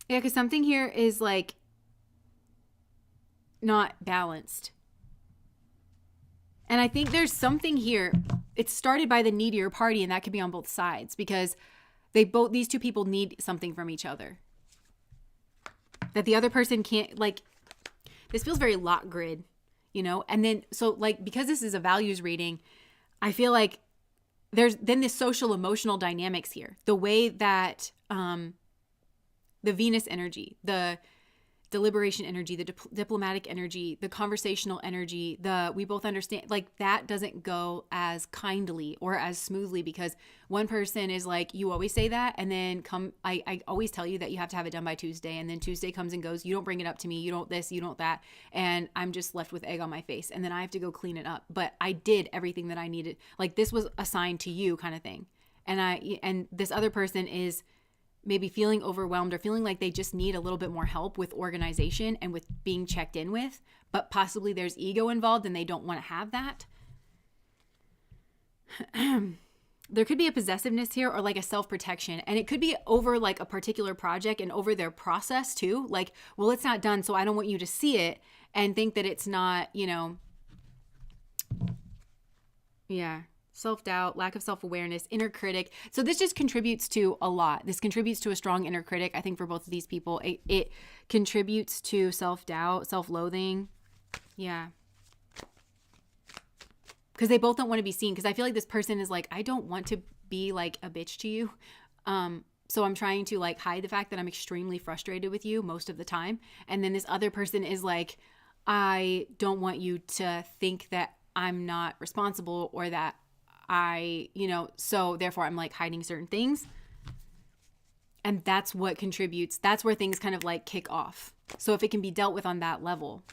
Yeah, because something here is like not balanced. And I think there's something here. It's started by the needier party, and that could be on both sides because these two people need something from each other. That the other person can't, like, this feels very lot grid, And then, so like, because this is a values reading, I feel like there's then this social emotional dynamics here. The way that the Venus energy, the deliberation energy, the diplomatic energy, the conversational energy, we both understand, like that doesn't go as kindly or as smoothly because one person is like, you always say that. And then I always tell you that you have to have it done by Tuesday. And then Tuesday comes and goes. You don't bring it up to me. You don't this, you don't that. And I'm just left with egg on my face. And then I have to go clean it up. But I did everything that I needed. Like this was assigned to you kind of thing. And this other person is maybe feeling overwhelmed or feeling like they just need a little bit more help with organization and with being checked in with, but possibly there's ego involved and they don't want to have that. There could be a possessiveness here or like a self-protection, and it could be over like a particular project and over their process too. Like, well, it's not done, so I don't want you to see it and think that it's not, yeah. Self-doubt, lack of self-awareness, inner critic. So this just contributes to a lot. This contributes to a strong inner critic, I think, for both of these people. It contributes to self-doubt, self-loathing. Yeah. Because they both don't want to be seen. Because I feel like this person is like, I don't want to be like a bitch to you. So I'm trying to like hide the fact that I'm extremely frustrated with you most of the time. And then this other person is like, I don't want you to think that I'm not responsible or that so therefore I'm like hiding certain things. And that's what contributes. That's where things kind of like kick off. So if it can be dealt with on that level,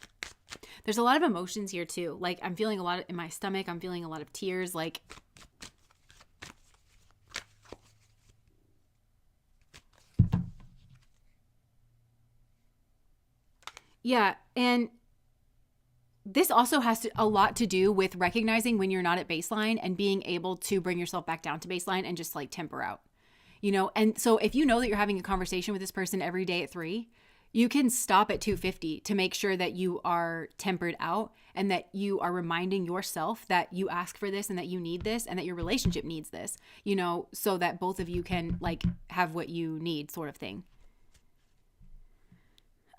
there's a lot of emotions here too. Like I'm feeling a lot in my stomach. I'm feeling a lot of tears. Like, yeah. And this also has a lot to do with recognizing when you're not at baseline and being able to bring yourself back down to baseline and just like temper out, And so if you know that you're having a conversation with this person every day at 3, you can stop at 250 to make sure that you are tempered out and that you are reminding yourself that you ask for this and that you need this and that your relationship needs this, so that both of you can like have what you need, sort of thing.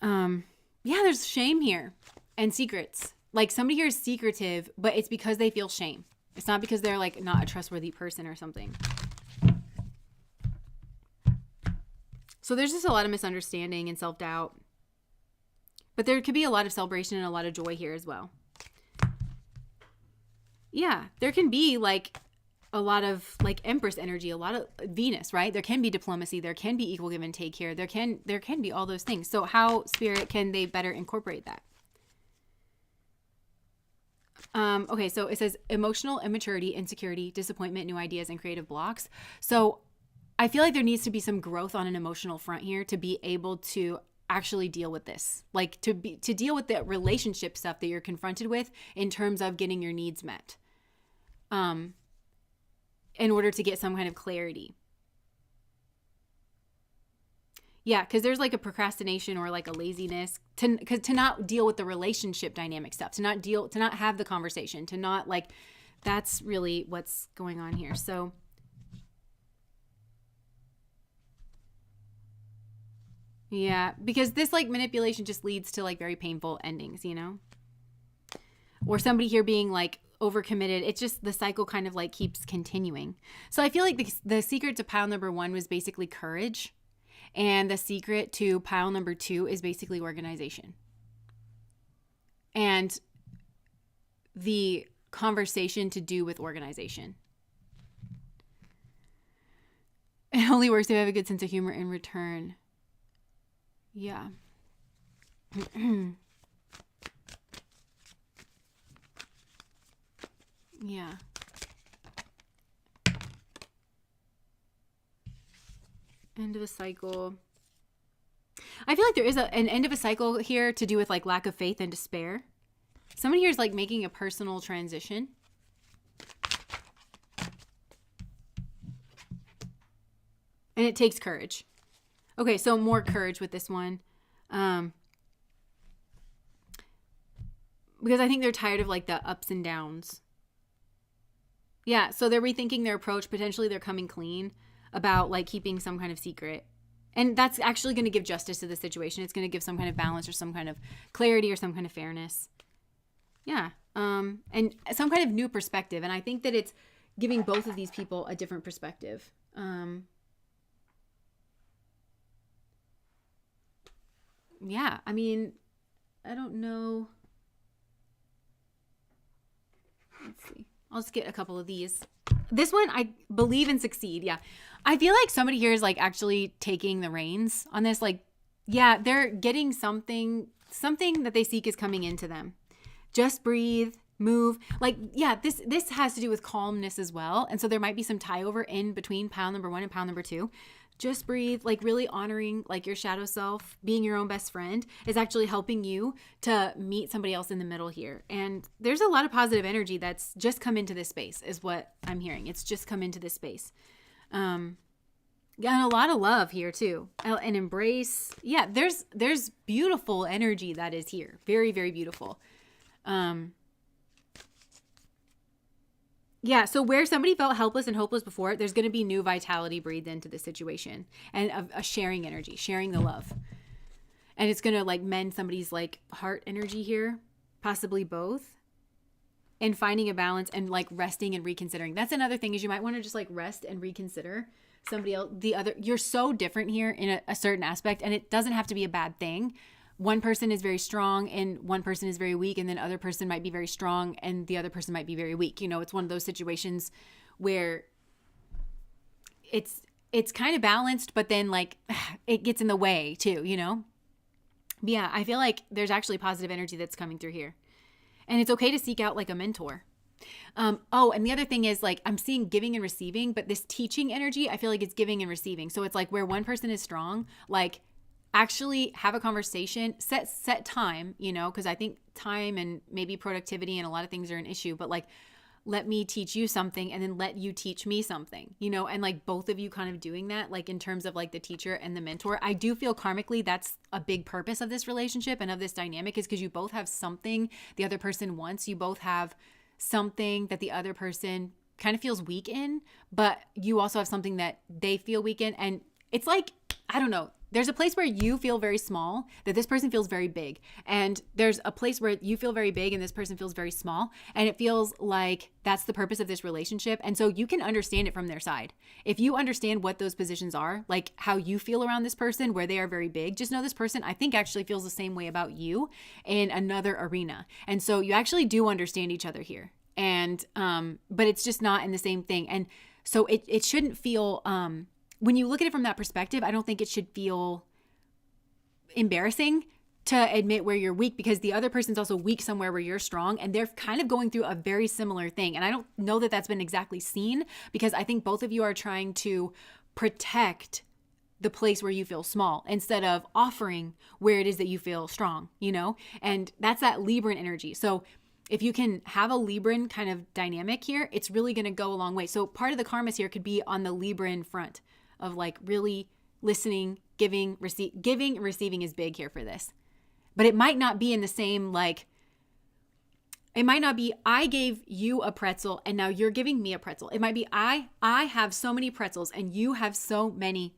Yeah, there's shame here. And secrets. Like somebody here is secretive, but it's because they feel shame. It's not because they're like not a trustworthy person or something. So there's just a lot of misunderstanding and self-doubt. But there could be a lot of celebration and a lot of joy here as well. Yeah, there can be like a lot of like Empress energy, a lot of Venus, right? There can be diplomacy, there can be equal give and take here. There can be all those things. So how, Spirit, can they better incorporate that? Okay, so it says emotional immaturity, insecurity, disappointment, new ideas, and creative blocks. So I feel like there needs to be some growth on an emotional front here to be able to actually deal with this, like to deal with the relationship stuff that you're confronted with in terms of getting your needs met, in order to get some kind of clarity. Yeah, because there's like a procrastination or like a laziness to not deal with the relationship dynamic stuff, to not have the conversation, to not like, that's really what's going on here. So yeah, because this like manipulation just leads to like very painful endings, you know? Or somebody here being like overcommitted. It's just the cycle kind of like keeps continuing. So I feel like the secret to pile number 1 was basically courage. And the secret to pile number 2 is basically organization. And the conversation to do with organization. It only works if you have a good sense of humor in return. Yeah. Yeah. End of a cycle. I feel like there is an end of a cycle here to do with like lack of faith and despair. Somebody here is like making a personal transition. And it takes courage. Okay, so more courage with this one. Because I think they're tired of like the ups and downs. Yeah, so they're rethinking their approach. Potentially they're coming clean about like keeping some kind of secret. And that's actually going to give justice to the situation. It's going to give some kind of balance or some kind of clarity or some kind of fairness. Yeah. And some kind of new perspective. And I think that it's giving both of these people a different perspective. Yeah, I mean, I don't know. Let's see. I'll just get a couple of these. This one, I believe and succeed. Yeah. I feel like somebody here is like actually taking the reins on this. Like, yeah, they're getting something that they seek is coming into them. Just breathe, move. Like, yeah, this has to do with calmness as well. And so there might be some tie over in between pile number 1 and pile number 2. Just breathe, like really honoring like your shadow self, being your own best friend is actually helping you to meet somebody else in the middle here. And there's a lot of positive energy that's just come into this space is what I'm hearing. It's just come into this space. And a lot of love here too. And embrace. Yeah, there's beautiful energy that is here. Very, very beautiful. Yeah, so where somebody felt helpless and hopeless before, there's going to be new vitality breathed into the situation and a sharing energy, sharing the love. And it's going to like mend somebody's like heart energy here, possibly both. And finding a balance and like resting and reconsidering. That's another thing is you might want to just like rest and reconsider somebody else, the other. You're so different here in a certain aspect, and it doesn't have to be a bad thing. One person is very strong and one person is very weak, and then other person might be very strong and the other person might be very weak. You know, it's one of those situations where it's kind of balanced, but then like it gets in the way too, you know? But yeah, I feel like there's actually positive energy that's coming through here. And it's okay to seek out like a mentor. And the other thing is like I'm seeing giving and receiving, but this teaching energy, I feel like it's giving and receiving. So it's like where one person is strong, like actually have a conversation, set time, you know, because I think time and maybe productivity and a lot of things are an issue, but like let me teach you something and then let you teach me something, you know, and like both of you kind of doing that, like in terms of like the teacher and the mentor. I do feel karmically that's a big purpose of this relationship and of this dynamic is because you both have something the other person wants. You both have something that the other person kind of feels weak in, but you also have something that they feel weak in. And it's like, I don't know, there's a place where you feel very small that this person feels very big. And there's a place where you feel very big and this person feels very small. And it feels like that's the purpose of this relationship. And so you can understand it from their side. If you understand what those positions are, like how you feel around this person, where they are very big, just know this person, I think actually feels the same way about you in another arena. And so you actually do understand each other here. And, but it's just not in the same thing. And so it shouldn't feel, when you look at it from that perspective, I don't think it should feel embarrassing to admit where you're weak because the other person's also weak somewhere where you're strong and they're kind of going through a very similar thing. And I don't know that that's been exactly seen because I think both of you are trying to protect the place where you feel small instead of offering where it is that you feel strong, And that's that Libran energy. So if you can have a Libran kind of dynamic here, it's really going to go a long way. So part of the karmas here could be on the Libran front of like really listening, giving, and receiving is big here for this. But it might not be in the same, like, it might not be I gave you a pretzel and now you're giving me a pretzel. It might be I have so many pretzels and you have so many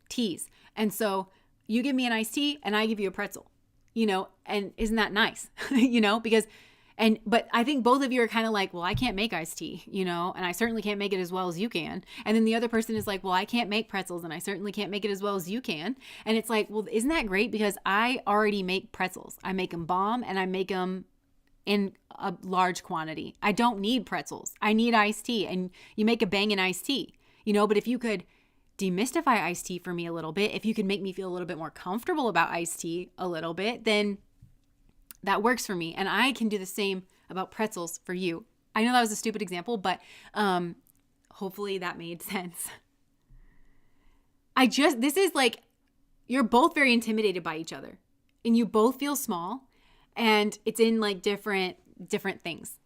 teas. And so you give me an iced tea and I give you a pretzel, and isn't that nice? But I think both of you are kind of like, well, I can't make iced tea, and I certainly can't make it as well as you can. And then the other person is like, well, I can't make pretzels and I certainly can't make it as well as you can. And it's like, well, isn't that great? Because I already make pretzels. I make them bomb and I make them in a large quantity. I don't need pretzels. I need iced tea, and you make a banging iced tea, but if you could demystify iced tea for me a little bit, if you could make me feel a little bit more comfortable about iced tea a little bit, then that works for me. And I can do the same about pretzels for you. I know that was a stupid example, but hopefully that made sense. This is like, you're both very intimidated by each other and you both feel small, and it's in like different things.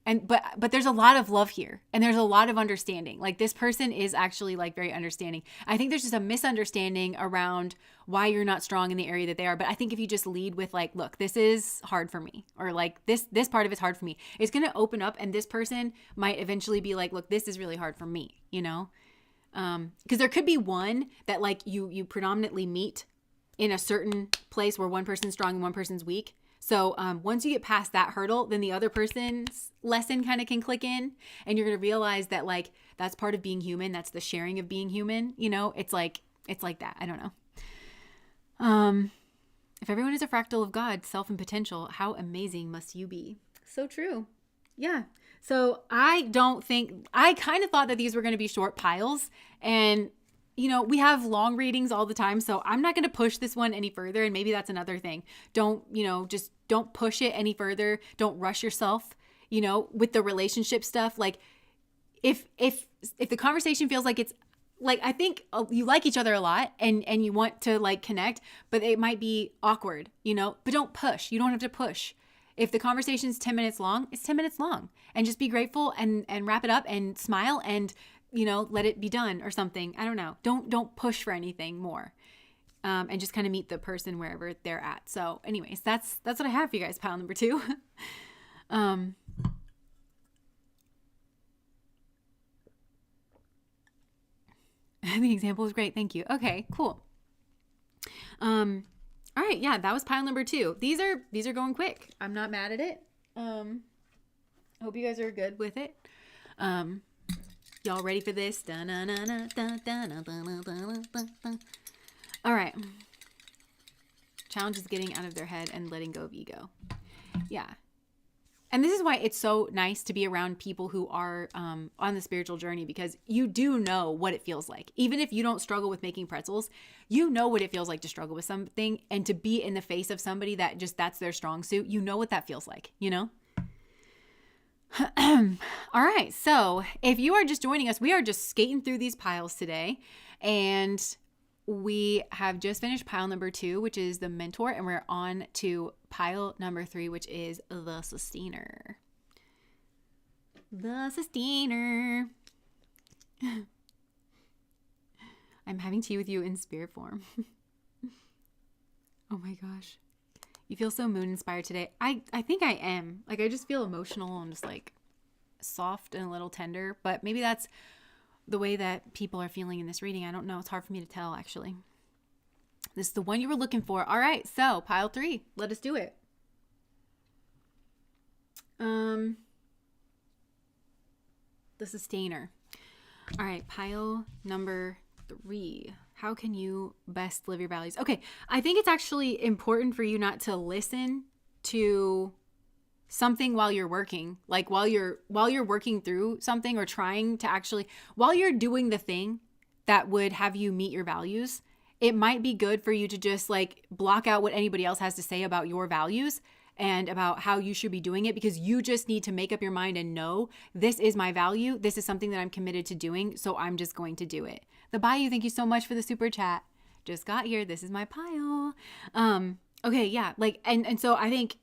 But there's a lot of love here, and there's a lot of understanding. Like, this person is actually like very understanding. I think there's just a misunderstanding around why you're not strong in the area that they are. But I think if you just lead with like, look, this is hard for me, or like this part of it's hard for me, it's going to open up, and this person might eventually be like, look, this is really hard for me, because there could be one that like you predominantly meet in a certain place where one person's strong and one person's weak. So once you get past that hurdle, then the other person's lesson kind of can click in, and you're going to realize that like that's part of being human. That's the sharing of being human. It's like that. I don't know. If everyone is a fractal of God, self and potential, how amazing must you be? So true. Yeah. So I kind of thought that these were going to be short piles, and we have long readings all the time, so I'm not going to push this one any further. And maybe that's another thing. Just don't push it any further. Don't rush yourself, with the relationship stuff. Like if the conversation feels like it's like, I think you like each other a lot and you want to like connect, but it might be awkward, but don't push. You don't have to push. If the conversation's 10 minutes long, it's 10 minutes long, and just be grateful and wrap it up and smile and let it be done or something. I don't know. Don't push for anything more. And just kind of meet the person wherever they're at. So anyways, that's what I have for you guys. Pile number 2. The example is great. Thank you. Okay, cool. All right. Yeah, that was pile number 2. These are going quick. I'm not mad at it. I hope you guys are good with it. Y'all ready for this? All right. Challenge is getting out of their head and letting go of ego. Yeah. And this is why it's so nice to be around people who are on the spiritual journey, because you do know what it feels like. Even if you don't struggle with making pretzels, you know what it feels like to struggle with something and to be in the face of somebody that that's their strong suit. You know what that feels like, All right. So if you are just joining us, we are just skating through these piles today, and we have just finished pile number 2, which is the mentor, and we're on to pile number 3, which is the sustainer. The sustainer. I'm having tea with you in spirit form. Oh my gosh. You feel so moon inspired today. I think I am. Like, I just feel emotional and just like soft and a little tender, but maybe that's the way that people are feeling in this reading. I don't know. It's hard for me to tell, actually. This is the one you were looking for. All right. So pile 3, let us do it. The sustainer. All right. Pile number 3. How can you best live your values? Okay. I think it's actually important for you not to listen to something while you're working, like while you're working through something, or trying to actually, while you're doing the thing that would have you meet your values, it might be good for you to just like block out what anybody else has to say about your values and about how you should be doing it, because you just need to make up your mind and know this is my value. This is something that I'm committed to doing. So I'm just going to do it. The Bayou, thank you so much for the super chat. Just got here. This is my pile. Okay. Yeah. Like, and so I think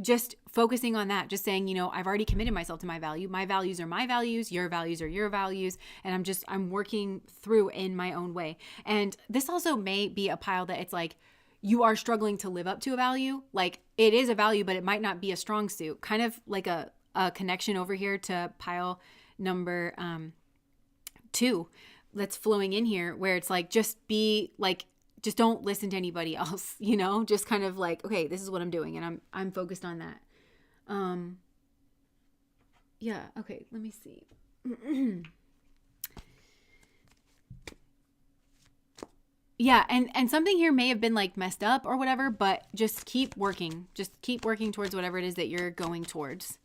just focusing on that, just saying, I've already committed myself to my value. My values are my values. Your values are your values. And I'm working through in my own way. And this also may be a pile that it's like, you are struggling to live up to a value. Like it is a value, but it might not be a strong suit. Kind of like a connection over here to pile number 2 that's flowing in here, where it's like, just don't listen to anybody else, just kind of like, okay, this is what I'm doing. And I'm focused on that. Yeah. Okay. Let me see. Yeah. And something here may have been like messed up or whatever, but just keep working. Just keep working towards whatever it is that you're going towards.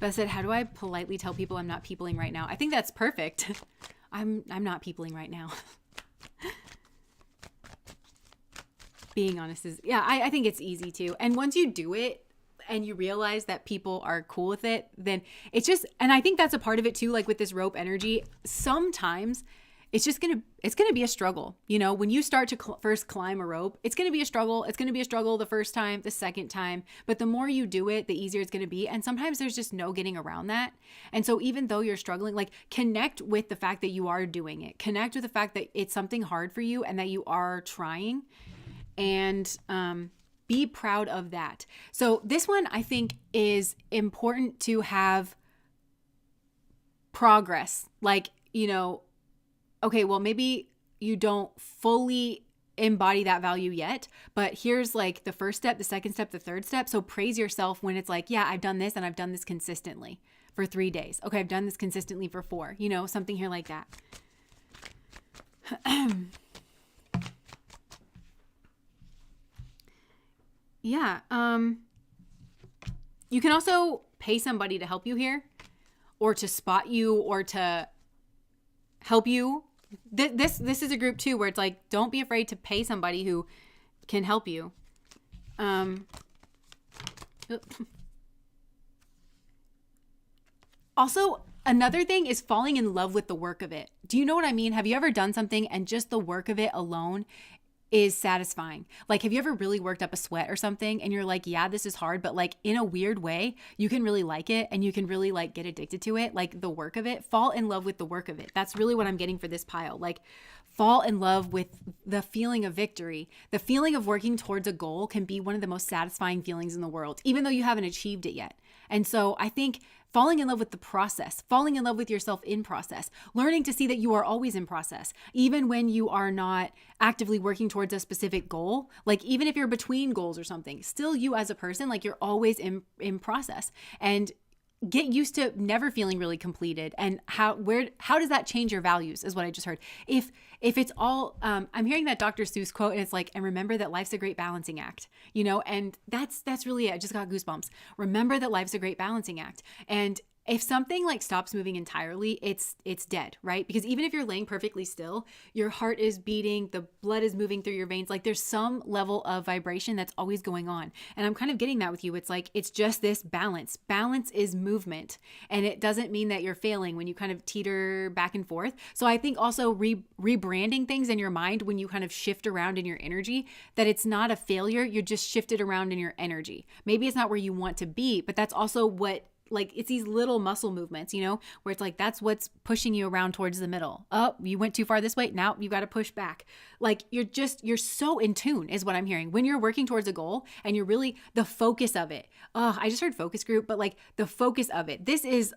Beth said, how do I politely tell people I'm not peopling right now? I think that's perfect. I'm not peopling right now. Being honest is, yeah, I think it's easy to. And once you do it and you realize that people are cool with it, then it's just, and I think that's a part of it too, like with this rope energy, sometimes it's going to be a struggle. When you start to first climb a rope, it's going to be a struggle. It's going to be a struggle the first time, the second time, but the more you do it, the easier it's going to be. And sometimes there's just no getting around that. And so even though you're struggling, like connect with the fact that you are doing it, connect with the fact that it's something hard for you and that you are trying, and, be proud of that. So this one I think is important to have progress. Like, okay, well, maybe you don't fully embody that value yet, but here's like the first step, the second step, the third step. So praise yourself when it's like, yeah, I've done this and I've done this consistently for 3 days. Okay, I've done this consistently for 4, something here like that. Yeah. You can also pay somebody to help you here, or to spot you, or to help you. This is a group too, where it's like, don't be afraid to pay somebody who can help you. Also, another thing is falling in love with the work of it. Do you know what I mean? Have you ever done something and just the work of it alone is satisfying? Like, have you ever really worked up a sweat or something and you're like, yeah, this is hard, but like in a weird way, you can really like it and you can really like get addicted to it, like the work of it. Fall in love with the work of it. That's really what I'm getting for this pile. Like, fall in love with the feeling of victory. The feeling of working towards a goal can be one of the most satisfying feelings in the world, even though you haven't achieved it yet. And so I think falling in love with the process, falling in love with yourself in process, learning to see that you are always in process, even when you are not actively working towards a specific goal. Like, even if you're between goals or something, still you as a person, like you're always in process. And get used to never feeling really completed. And how does that change your values is what I just heard. If it's all, I'm hearing that Dr. Seuss quote, and it's like, and remember that life's a great balancing act, and that's really it. I just got goosebumps. Remember that life's a great balancing act. And if something like stops moving entirely, it's dead, right? Because even if you're laying perfectly still, your heart is beating, the blood is moving through your veins. Like, there's some level of vibration that's always going on. And I'm kind of getting that with you. It's like, it's just this balance. Balance is movement. And it doesn't mean that you're failing when you kind of teeter back and forth. So I think also rebranding things in your mind when you kind of shift around in your energy, that it's not a failure. You're just shifted around in your energy. Maybe it's not where you want to be, but that's also what, like, it's these little muscle movements, where it's like, that's what's pushing you around towards the middle. Oh, you went too far this way. Now you got to push back. Like, you're so in tune is what I'm hearing when you're working towards a goal and you're really the focus of it. Oh, I just heard focus group, but like the focus of it. This is,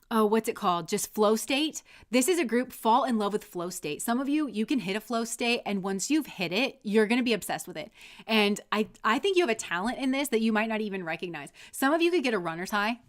what's it called? Just flow state. This is a group, fall in love with flow state. Some of you can hit a flow state, and once you've hit it, you're going to be obsessed with it. And I think you have a talent in this that you might not even recognize. Some of you could get a runner's high,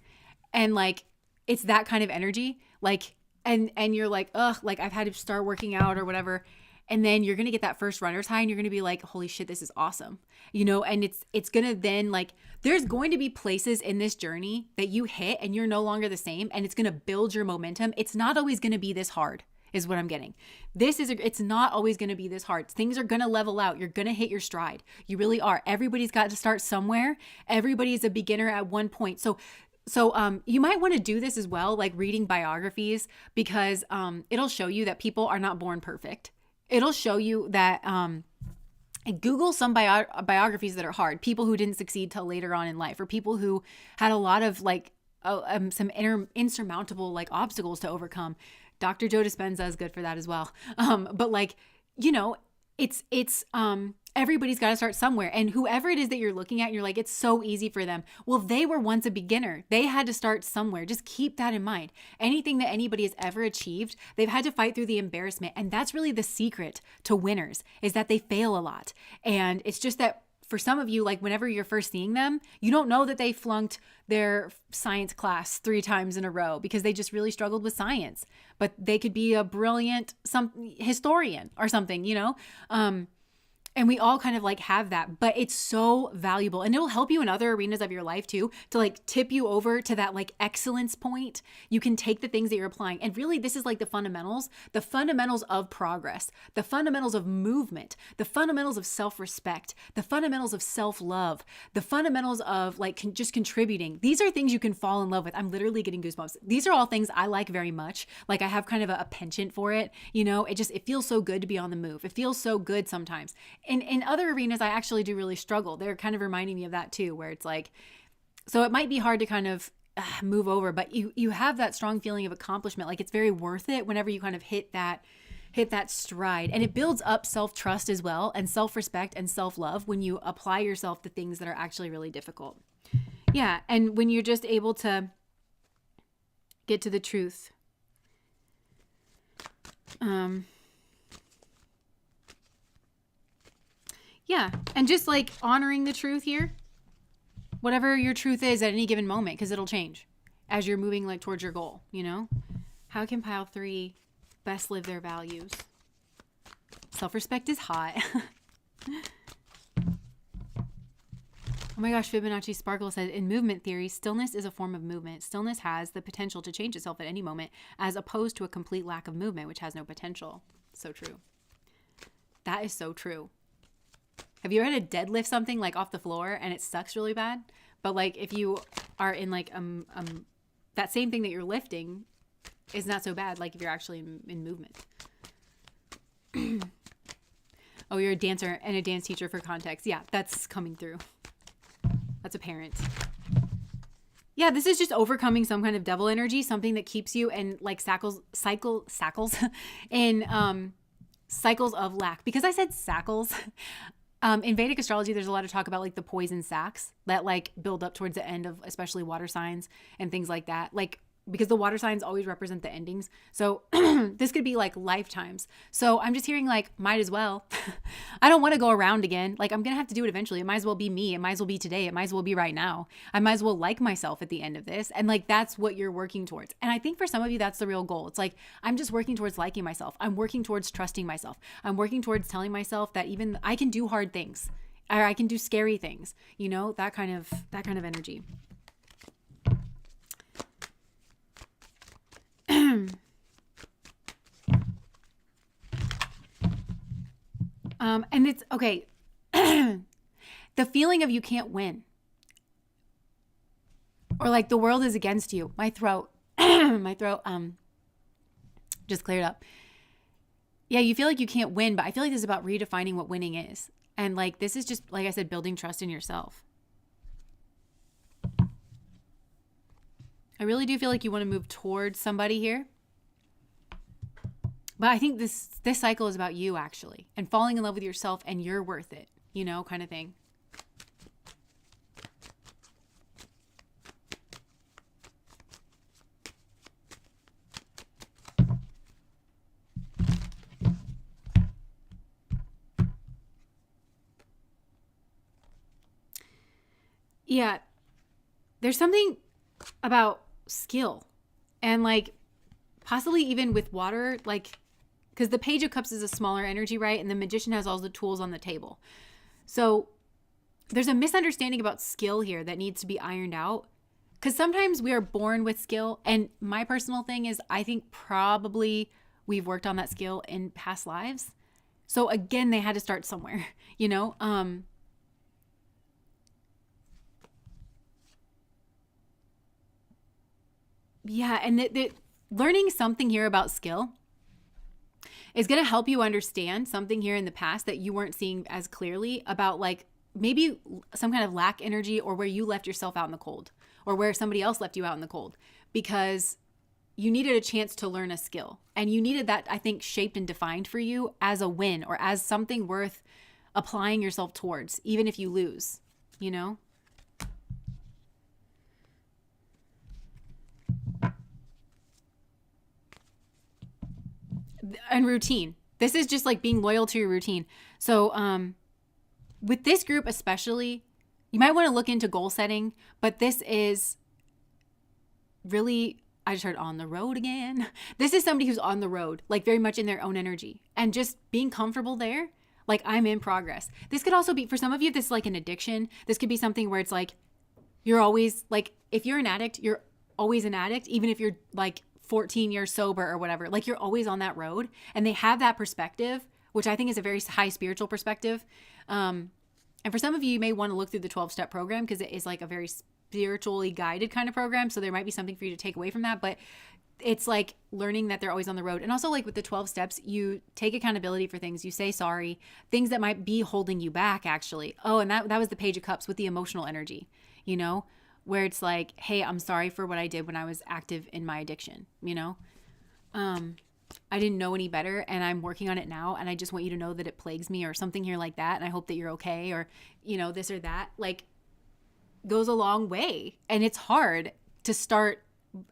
and like, it's that kind of energy. Like, and you're like, ugh, like I've had to start working out or whatever. And then you're going to get that first runner's high and you're going to be like, holy shit, this is awesome. And it's going to then, like, there's going to be places in this journey that you hit and you're no longer the same, and it's going to build your momentum. It's not always going to be this hard. is what I'm getting. It's not always going to be this hard. Things are going to level out. You're going to hit your stride. You really are. Everybody's got to start somewhere. Everybody's a beginner at one point. So you might want to do this as well, like reading biographies, because it'll show you that people are not born perfect. It'll show you that Google some biographies that are hard. People who didn't succeed till later on in life, or people who had a lot of like some insurmountable like obstacles to overcome. Dr. Joe Dispenza is good for that as well. But like, it's everybody's got to start somewhere. And whoever it is that you're looking at, you're like, it's so easy for them. Well, they were once a beginner. They had to start somewhere. Just keep that in mind. Anything that anybody has ever achieved, they've had to fight through the embarrassment. And that's really the secret to winners, is that they fail a lot. And it's just that for some of you, like whenever you're first seeing them, you don't know that they flunked their science class 3 times in a row because they just really struggled with science. But they could be a brilliant historian or something, and we all kind of like have that, but it's so valuable, and it'll help you in other arenas of your life too, to like tip you over to that like excellence point. You can take the things that you're applying, and really this is like the fundamentals of progress, the fundamentals of movement, the fundamentals of self-respect, the fundamentals of self-love, the fundamentals of like just contributing. These are things you can fall in love with. I'm literally getting goosebumps. These are all things I like very much. Like I have kind of a penchant for it. It feels so good to be on the move. It feels so good sometimes. In other arenas, I actually do really struggle. They're kind of reminding me of that too, where it's like, so it might be hard to kind of move over, but you have that strong feeling of accomplishment. Like it's very worth it whenever you kind of hit that stride, and it builds up self-trust as well, and self-respect and self-love when you apply yourself to things that are actually really difficult. Yeah. And when you're just able to get to the truth. Yeah. And just like honoring the truth here, whatever your truth is at any given moment, because it'll change as you're moving like towards your goal, How can pile 3 best live their values? Self-respect is hot. Oh my gosh, Fibonacci Sparkle says, in movement theory, stillness is a form of movement. Stillness has the potential to change itself at any moment, as opposed to a complete lack of movement, which has no potential. So true. That is so true. Have you ever had to deadlift something like off the floor and it sucks really bad? But like if you are in like that same thing that you're lifting is not so bad, like if you're actually in movement. Oh, you're a dancer and a dance teacher for context. Yeah, that's coming through. That's apparent. Yeah, this is just overcoming some kind of devil energy, something that keeps you in like cycles in cycles of lack. Because I said sackles. In Vedic astrology, there's a lot of talk about like the poison sacs that like build up towards the end of especially water signs and things like that. Like, because the water signs always represent the endings. So this could be like lifetimes. So I'm just hearing like, might as well. I don't want to go around again. Like I'm going to have to do it eventually. It might as well be me. It might as well be today. It might as well be right now. I might as well like myself at the end of this. And like, that's what you're working towards. And I think for some of you, that's the real goal. It's like, I'm just working towards liking myself. I'm working towards trusting myself. I'm working towards telling myself that even I can do hard things, or I can do scary things, that kind of energy. And it's okay. The feeling of you can't win, or like the world is against you. My throat just cleared up. Yeah, you feel like you can't win, but I feel like this is about redefining what winning is. And like, this is just, like I said, building trust in yourself. I really do feel like you want to move towards somebody here. But I think this cycle is about you actually, and falling in love with yourself, and you're worth it, kind of thing. Yeah. There's something about skill, and like possibly even with water, like, because the Page of Cups is a smaller energy, right? And the Magician has all the tools on the table. So there's a misunderstanding about skill here that needs to be ironed out. Because sometimes we are born with skill. And my personal thing is, I think probably we've worked on that skill in past lives. So again, they had to start somewhere, you know? Yeah, and learning something here about skill is going to help you understand something here in the past that you weren't seeing as clearly about, like maybe some kind of lack energy, or where you left yourself out in the cold, or where somebody else left you out in the cold because you needed a chance to learn a skill, and you needed that, I think, shaped and defined for you as a win or as something worth applying yourself towards, even if you lose, you know? And routine. This is just like being loyal to your routine. So, with this group especially, you might want to look into goal setting, but this is really, I just heard on the road again. This is somebody who's on the road, like very much in their own energy and just being comfortable there. Like, I'm in progress. This could also be, for some of you, this is like an addiction. This could be something where it's like, you're always like, if you're an addict, you're always an addict, even if you're like 14 years sober or whatever, like you're always on that road. And they have that perspective, which I think is a very high spiritual perspective. And for some of you, you may want to look through the 12-step program because it is like a very spiritually guided kind of program. So there might be something for you to take away from that. But it's like learning that they're always on the road. And also, like with the 12 steps, you take accountability for things. You say sorry, things that might be holding you back, actually. Oh, and that was the Page of Cups with the emotional energy, you know, where it's like, hey, I'm sorry for what I did when I was active in my addiction, you know? I didn't know any better, and I'm working on it now, and I just want you to know that it plagues me, or something here like that, and I hope that you're okay, or, you know, this or that. Like, goes a long way. And it's hard to start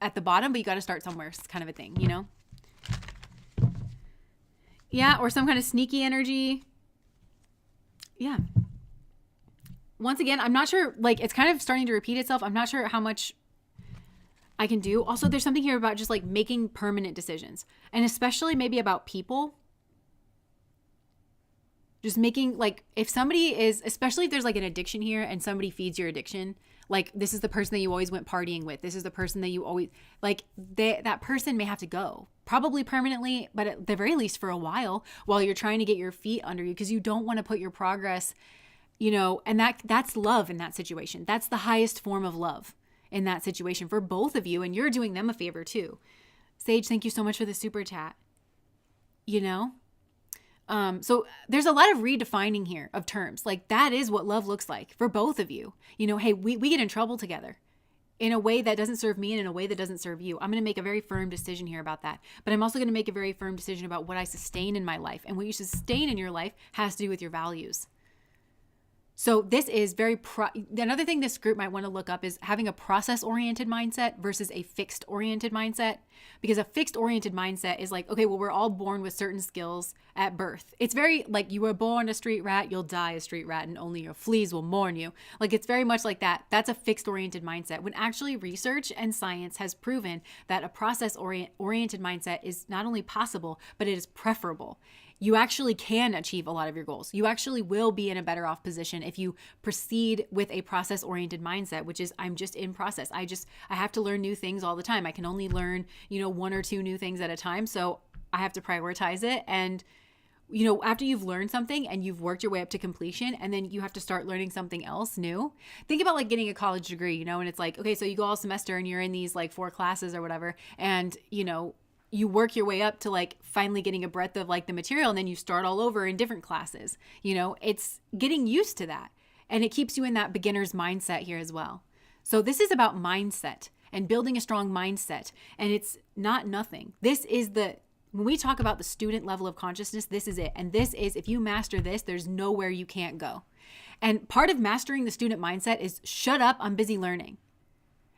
at the bottom, but you got to start somewhere, kind of a thing, you know? Yeah, or some kind of sneaky energy. Yeah. Once again, I'm not sure, like, it's kind of starting to repeat itself. I'm not sure how much I can do. Also, there's something here about just like making permanent decisions, and especially maybe about people. Just making, like, if somebody is, especially if there's like an addiction here and somebody feeds your addiction, like this is the person that you always went partying with. This is the person that you always, like, that person may have to go, probably permanently, but at the very least for a while you're trying to get your feet under you, because you don't want to put your progress, you know, and that's love in that situation. That's the highest form of love in that situation for both of you, and you're doing them a favor too. Sage, thank you so much for the super chat. You know? So there's a lot of redefining here of terms. Like, that is what love looks like for both of you. You know, hey, we get in trouble together in a way that doesn't serve me and in a way that doesn't serve you. I'm going to make a very firm decision here about that. But I'm also going to make a very firm decision about what I sustain in my life. And what you sustain in your life has to do with your values. So this is very, another thing this group might want to look up is having a process-oriented mindset versus a fixed-oriented mindset. Because a fixed-oriented mindset is like, okay, well, we're all born with certain skills at birth. It's very like, you were born a street rat, you'll die a street rat, and only your fleas will mourn you. Like, it's very much like that. That's a fixed-oriented mindset. When actually research and science has proven that a process-oriented mindset is not only possible, but it is preferable. You actually can achieve a lot of your goals. You actually will be in a better off position if you proceed with a process-oriented mindset, which is, I'm just in process. I have to learn new things all the time. I can only learn, you know, 1 or 2 new things at a time. So I have to prioritize it. And, you know, after you've learned something and you've worked your way up to completion, and then you have to start learning something else new. Think about like getting a college degree, you know, and it's like, okay, so you go all semester and you're in these like 4 classes or whatever. And, you know, you work your way up to like finally getting a breadth of like the material, and then you start all over in different classes. You know, it's getting used to that, and it keeps you in that beginner's mindset here as well. So this is about mindset and building a strong mindset, and it's not nothing. This is when we talk about the student level of consciousness, this is it. And this is, if you master this, there's nowhere you can't go. And part of mastering the student mindset is shut up, I'm busy learning.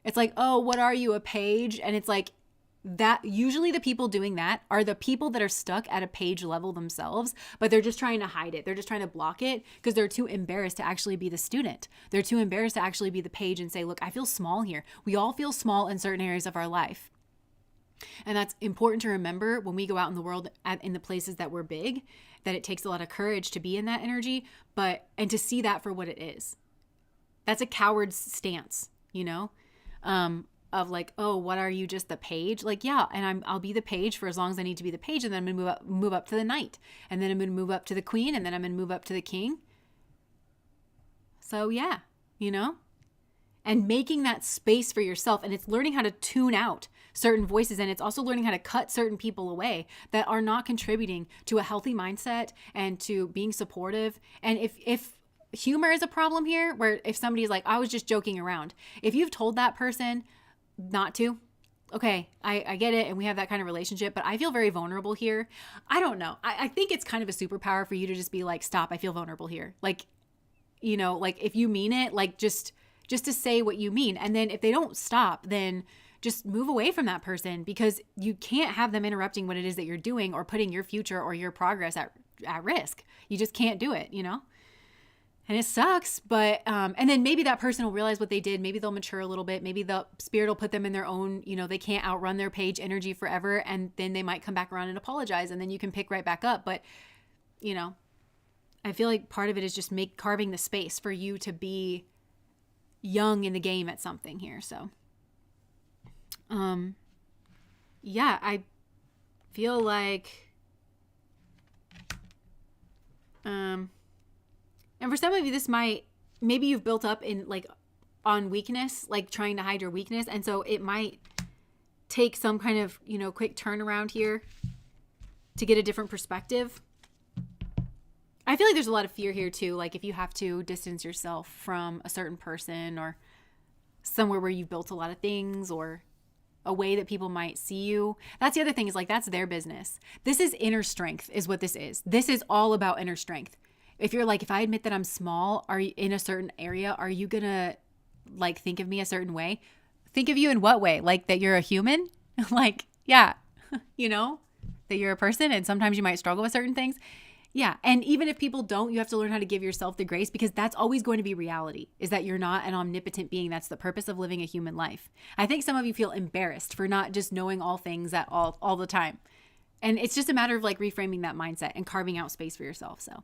It's like, oh, what are you, a page? And it's like, that usually the people doing that are the people that are stuck at a page level themselves, but they're just trying to hide it. They're just trying to block it because they're too embarrassed to actually be the student. They're too embarrassed to actually be the page and say, look, I feel small here. We all feel small in certain areas of our life. And that's important to remember when we go out in the world, in the places that we're big, that it takes a lot of courage to be in that energy, and to see that for what it is. That's a coward's stance, you know? of like, oh, what are you, just the page? Like, yeah, and I'll be the page for as long as I need to be the page, and then I'm gonna move up to the knight, and then I'm gonna move up to the queen, and then I'm gonna move up to the king. So yeah, you know, and making that space for yourself, and it's learning how to tune out certain voices, and it's also learning how to cut certain people away that are not contributing to a healthy mindset and to being supportive. And if humor is a problem here, where if somebody's like, I was just joking around, if you've told that person not to, okay, I get it, and we have that kind of relationship, but I feel very vulnerable here. I don't know. I think it's kind of a superpower for you to just be like, stop, I feel vulnerable here. Like, you know, like if you mean it, like just to say what you mean. And then if they don't stop, then just move away from that person, because you can't have them interrupting what it is that you're doing or putting your future or your progress at risk. You just can't do it, you know? And it sucks, but, and then maybe that person will realize what they did. Maybe they'll mature a little bit. Maybe the spirit will put them in their own, you know, they can't outrun their page energy forever. And then they might come back around and apologize, and then you can pick right back up. But, you know, I feel like part of it is just carving the space for you to be young in the game at something here. So, yeah, I feel like, and for some of you, this might, maybe you've built up in like on weakness, like trying to hide your weakness. And so it might take some kind of, you know, quick turnaround here to get a different perspective. I feel like there's a lot of fear here too. Like if you have to distance yourself from a certain person or somewhere where you've built a lot of things, or a way that people might see you. That's the other thing, is like, that's their business. This is inner strength is what this is. This is all about inner strength. If you're like, if I admit that I'm small, are you in a certain area, are you going to like think of me a certain way? Think of you in what way? Like that you're a human? Like, yeah, you know, that you're a person and sometimes you might struggle with certain things. Yeah. And even if people don't, you have to learn how to give yourself the grace, because that's always going to be reality, is that you're not an omnipotent being. That's the purpose of living a human life. I think some of you feel embarrassed for not just knowing all things at all the time. And it's just a matter of like reframing that mindset and carving out space for yourself. So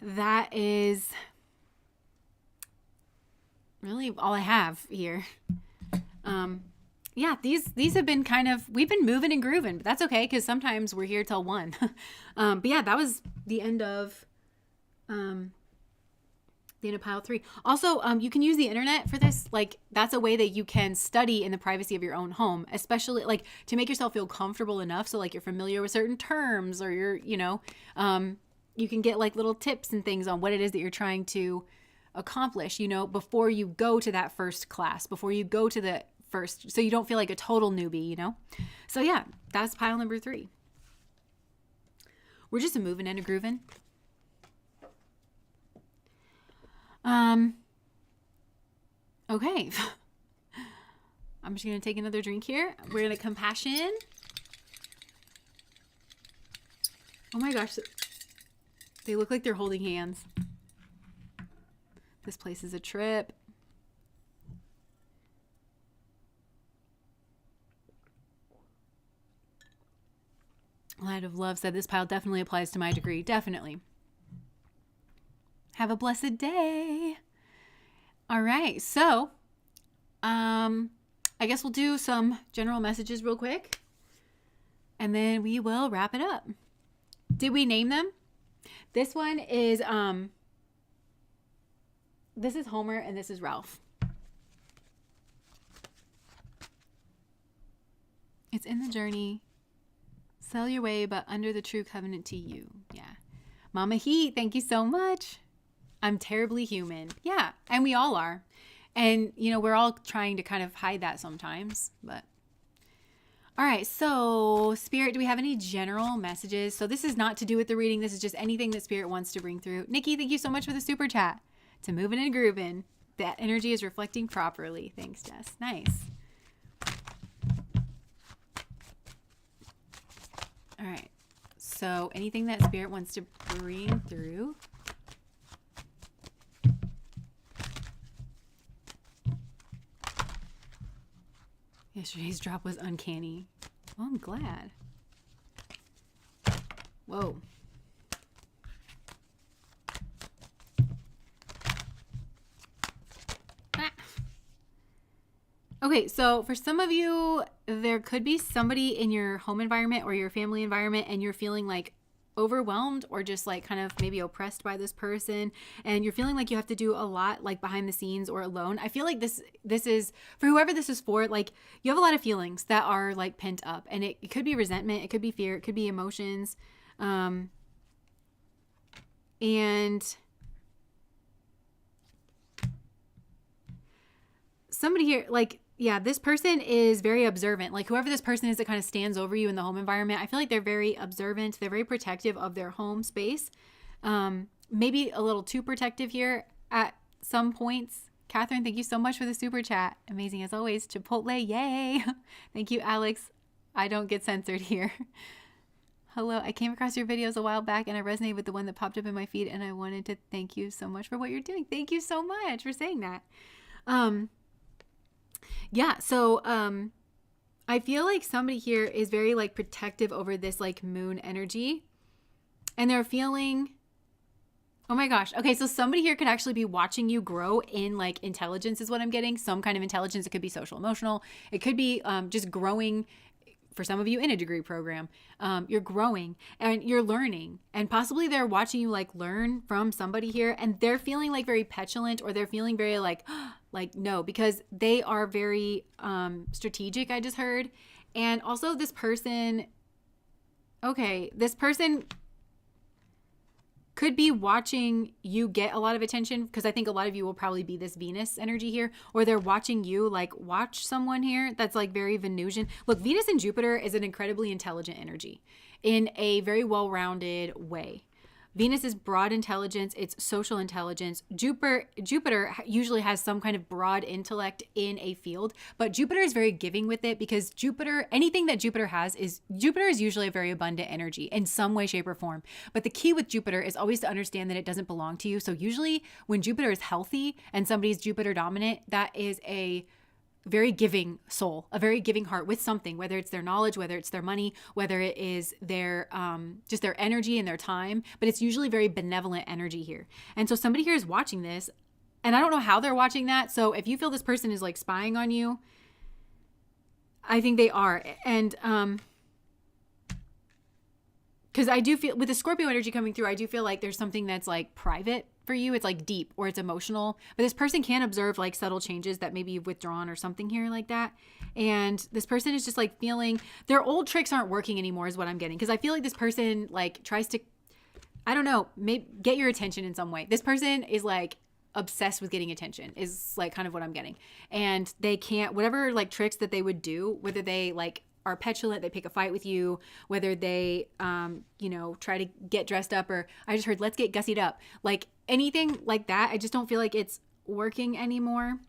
that is really all I have here. Yeah, these have been kind of, we've been moving and grooving, but that's okay, because sometimes we're here till 1. But yeah, that was the end of pile 3. Also, you can use the internet for this. Like, that's a way that you can study in the privacy of your own home, especially like to make yourself feel comfortable enough. So like you're familiar with certain terms, or you're, you know, you can get like little tips and things on what it is that you're trying to accomplish, you know, before you go to that first class, before you go to the first, so you don't feel like a total newbie, you know? So yeah, that's pile number 3. We're just a moving and a grooving. Okay. I'm just going to take another drink here. We're going to compassion. Oh my gosh. They look like they're holding hands. This place is a trip. Light of Love said this pile definitely applies to my degree. Definitely. Have a blessed day. All right. So, I guess we'll do some general messages real quick, and then we will wrap it up. Did we name them? This one is, this is Homer and this is Ralph. It's in the journey. Sell your way, but under the true covenant to you. Yeah. Mama Heat, thank you so much. I'm terribly human. Yeah. And we all are. And, you know, we're all trying to kind of hide that sometimes, but. All right. So Spirit, do we have any general messages? So this is not to do with the reading. This is just anything that Spirit wants to bring through. Nikki, thank you so much for the super chat. To moving and grooving. That energy is reflecting properly. Thanks, Jess. Nice. All right. So anything that Spirit wants to bring through. Yesterday's drop was uncanny. Oh, I'm glad. Whoa. Ah. Okay, so for some of you, there could be somebody in your home environment or your family environment, and you're feeling like overwhelmed or just like kind of maybe oppressed by this person, and you're feeling like you have to do a lot like behind the scenes or alone. I feel like this is for whoever this is for. Like, you have a lot of feelings that are like pent up, and it could be resentment, it could be fear, it could be emotions, and somebody here, like, yeah, this person is very observant. Like, whoever this person is that kind of stands over you in the home environment, I feel like they're very observant. They're very protective of their home space. Maybe a little too protective here at some points. Catherine, thank you so much for the super chat. Amazing as always. Chipotle, yay. Thank you, Alex. I don't get censored here. Hello, I came across your videos a while back and I resonated with the one that popped up in my feed, and I wanted to thank you so much for what you're doing. Thank you so much for saying that. Yeah, so I feel like somebody here is very like protective over this like moon energy, and they're feeling, oh my gosh. Okay, so somebody here could actually be watching you grow in like intelligence is what I'm getting. Some kind of intelligence. It could be social emotional. It could be just growing. For some of you in a degree program, you're growing and you're learning, and possibly they're watching you like learn from somebody here, and they're feeling like very petulant, or they're feeling very like like no, because they are very strategic, I just heard. And also this person, okay, this person could be watching you get a lot of attention, because I think a lot of you will probably be this Venus energy here, or they're watching you like watch someone here that's like very Venusian. Look, Venus and Jupiter is an incredibly intelligent energy in a very well-rounded way. Venus is broad intelligence, it's social intelligence. Jupiter usually has some kind of broad intellect in a field, but Jupiter is very giving with it, because Jupiter, anything that Jupiter has is, Jupiter is usually a very abundant energy in some way, shape, or form. But the key with Jupiter is always to understand that it doesn't belong to you. So usually when Jupiter is healthy and somebody's Jupiter dominant, that is a very giving soul, a very giving heart with something, whether it's their knowledge, whether it's their money, whether it is their just their energy and their time. But it's usually very benevolent energy here. And so somebody here is watching this, and I don't know how they're watching that. So if you feel this person is like spying on you, I think they are. And because I do feel with the Scorpio energy coming through, I do feel like there's something that's like private for you. It's like deep, or it's emotional, but this person can observe like subtle changes that maybe you've withdrawn or something here like that. And this person is just like feeling their old tricks aren't working anymore is what I'm getting. Because I feel like this person like tries to, I don't know, maybe get your attention in some way. This person is like obsessed with getting attention is like kind of what I'm getting. And they can't, whatever like tricks that they would do, whether they like are petulant, they pick a fight with you, whether they, try to get dressed up, or I just heard, let's get gussied up. Like anything like that, I just don't feel like it's working anymore.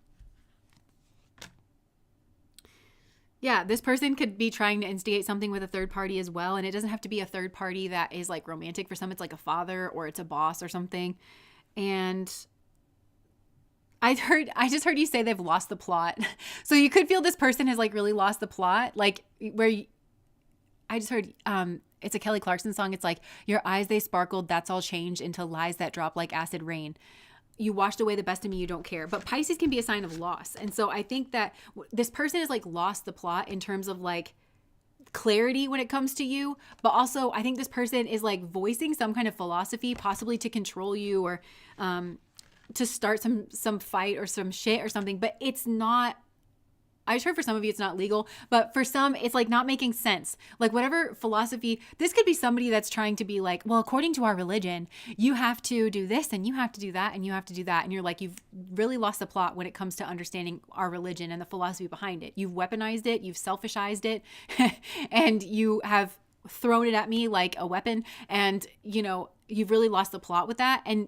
Yeah, this person could be trying to instigate something with a third party as well. And it doesn't have to be a third party that is like romantic. For some, it's like a father or it's a boss or something. And I just heard you say they've lost the plot. So you could feel this person has like really lost the plot. Like I just heard, it's a Kelly Clarkson song. It's like, your eyes, they sparkled. That's all changed into lies that drop like acid rain. You washed away the best of me. You don't care. But Pisces can be a sign of loss. And so I think that this person has like lost the plot in terms of like clarity when it comes to you. But also I think this person is like voicing some kind of philosophy, possibly to control you, or, to start some fight or some shit or something. But it's not, I just heard for some of you it's not legal, but for some it's like not making sense. Like whatever philosophy, this could be somebody that's trying to be like, well, according to our religion, you have to do this and you have to do that and you have to do that. And you're like, you've really lost the plot when it comes to understanding our religion and the philosophy behind it. You've weaponized it, you've selfishized it, and you have thrown it at me like a weapon. And, you've really lost the plot with that. And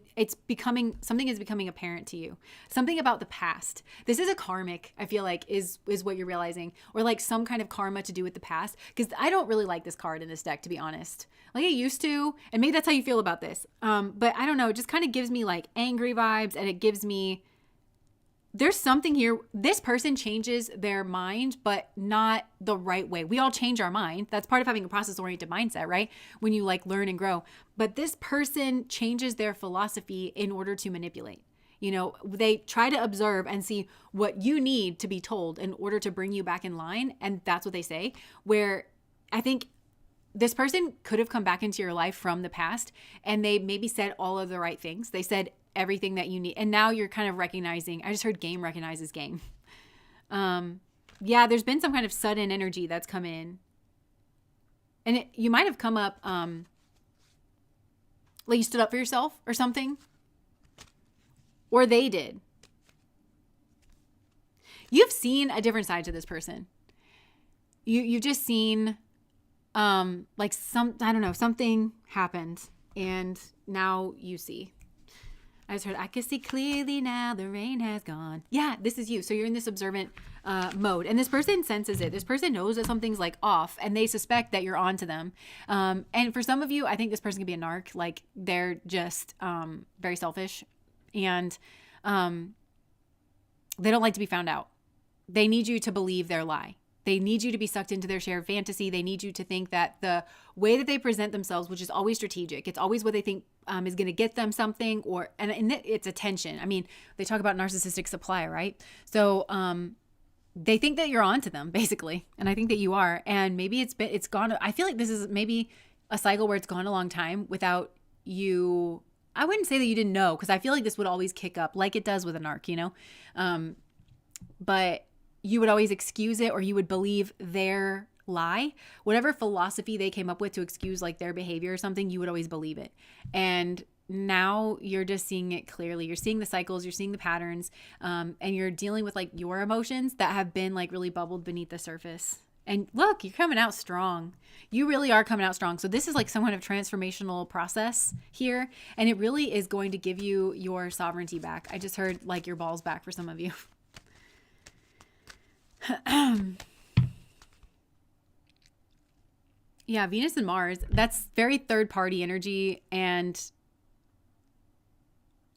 something is becoming apparent to you. Something about the past. This is a karmic, I feel like, is what you're realizing, or like some kind of karma to do with the past. Because I don't really like this card in this deck, to be honest. Like I used to, and maybe that's how you feel about this. But I don't know, it just kind of gives me like angry vibes, and it gives me, there's something here. This person changes their mind, but not the right way. We all change our mind. That's part of having a process-oriented mindset, right? When you like learn and grow. But this person changes their philosophy in order to manipulate. They try to observe and see what you need to be told in order to bring you back in line. And that's what they say, where I think this person could have come back into your life from the past and they maybe said all of the right things. They said everything that you need. And now you're kind of recognizing, I just heard game recognizes game. Yeah, there's been some kind of sudden energy that's come in. And you might have come up, like you stood up for yourself or something. Or they did. You've seen a different side to this person. You've just seen, like I don't know, something happened. And now you see. I just heard, I can see clearly now, the rain has gone. Yeah, this is you. So you're in this observant mode. And this person senses it. This person knows that something's like off and they suspect that you're on to them. And for some of you, I think this person could be a narc. Like they're just very selfish. And they don't like to be found out. They need you to believe their lie. They need you to be sucked into their shared fantasy. They need you to think that the way that they present themselves, which is always strategic, it's always what they think is going to get them something, and it's attention. I mean, they talk about narcissistic supply, right? So they think that you're onto them, basically, and I think that you are. And maybe it's gone. I feel like this is maybe a cycle where it's gone a long time without you. I wouldn't say that you didn't know, because I feel like this would always kick up like it does with a narc, but you would always excuse it, or you would believe their lie. Whatever philosophy they came up with to excuse like their behavior or something, you would always believe it. And now you're just seeing it clearly. You're seeing the cycles, you're seeing the patterns, and you're dealing with like your emotions that have been like really bubbled beneath the surface. And look, you're coming out strong. You really are coming out strong. So this is like some kind of transformational process here. And it really is going to give you your sovereignty back. I just heard like your balls back for some of you. Yeah, Venus and Mars, that's very third party energy. And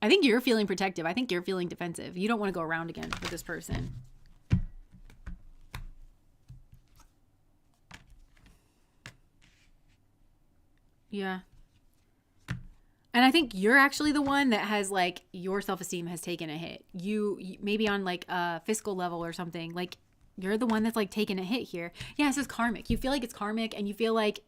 I think you're feeling protective. I think you're feeling defensive. You don't want to go around again with this person. Yeah. And I think you're actually the one that has like your self-esteem has taken a hit. You maybe on like a fiscal level or something, like you're the one that's like taken a hit here. Yeah, this is karmic. You feel like it's karmic, and you feel like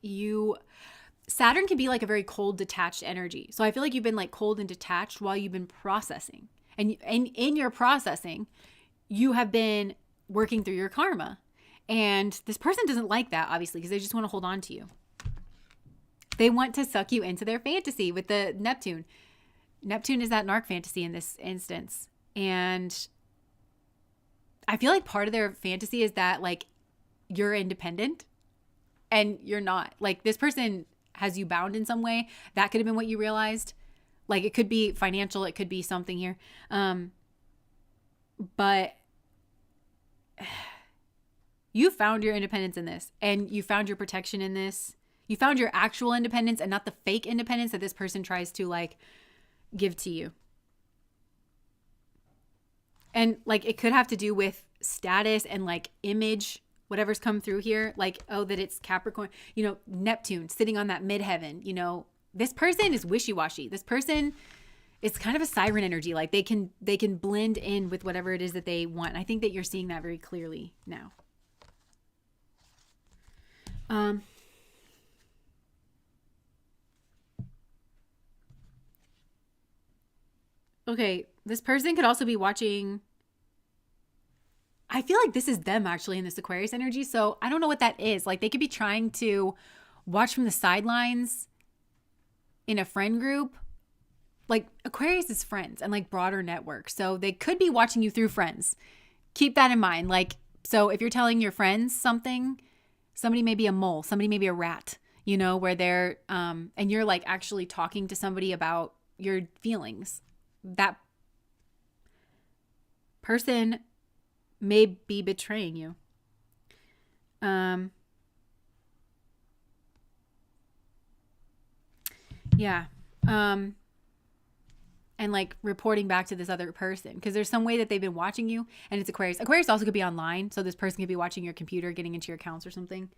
Saturn can be like a very cold, detached energy. So I feel like you've been like cold and detached while you've been processing. And in your processing, you have been working through your karma. And this person doesn't like that, obviously, because they just want to hold on to you. They want to suck you into their fantasy with the Neptune. Neptune is that narc fantasy in this instance. And I feel like part of their fantasy is that like you're independent and you're not. Like this person has you bound in some way. That could have been what you realized. Like it could be financial. It could be something here. But you found your independence in this, and you found your protection in this. You found your actual independence and not the fake independence that this person tries to like give to you. And like it could have to do with status and like image, whatever's come through here. Like, oh, that it's Capricorn, Neptune sitting on that midheaven. This person is wishy-washy. This person is kind of a siren energy. Like they can blend in with whatever it is that they want. And I think that you're seeing that very clearly now. Okay, this person could also be watching. I feel like this is them actually in this Aquarius energy. So I don't know what that is. Like they could be trying to watch from the sidelines in a friend group. Like Aquarius is friends and like broader network. So they could be watching you through friends. Keep that in mind. Like, so if you're telling your friends something, somebody may be a mole, somebody may be a rat, where they're, and you're like actually talking to somebody about your feelings. That person may be betraying you. Yeah. And like reporting back to this other person, because there's some way that they've been watching you, and it's Aquarius. Aquarius also could be online, so this person could be watching your computer, getting into your accounts or something.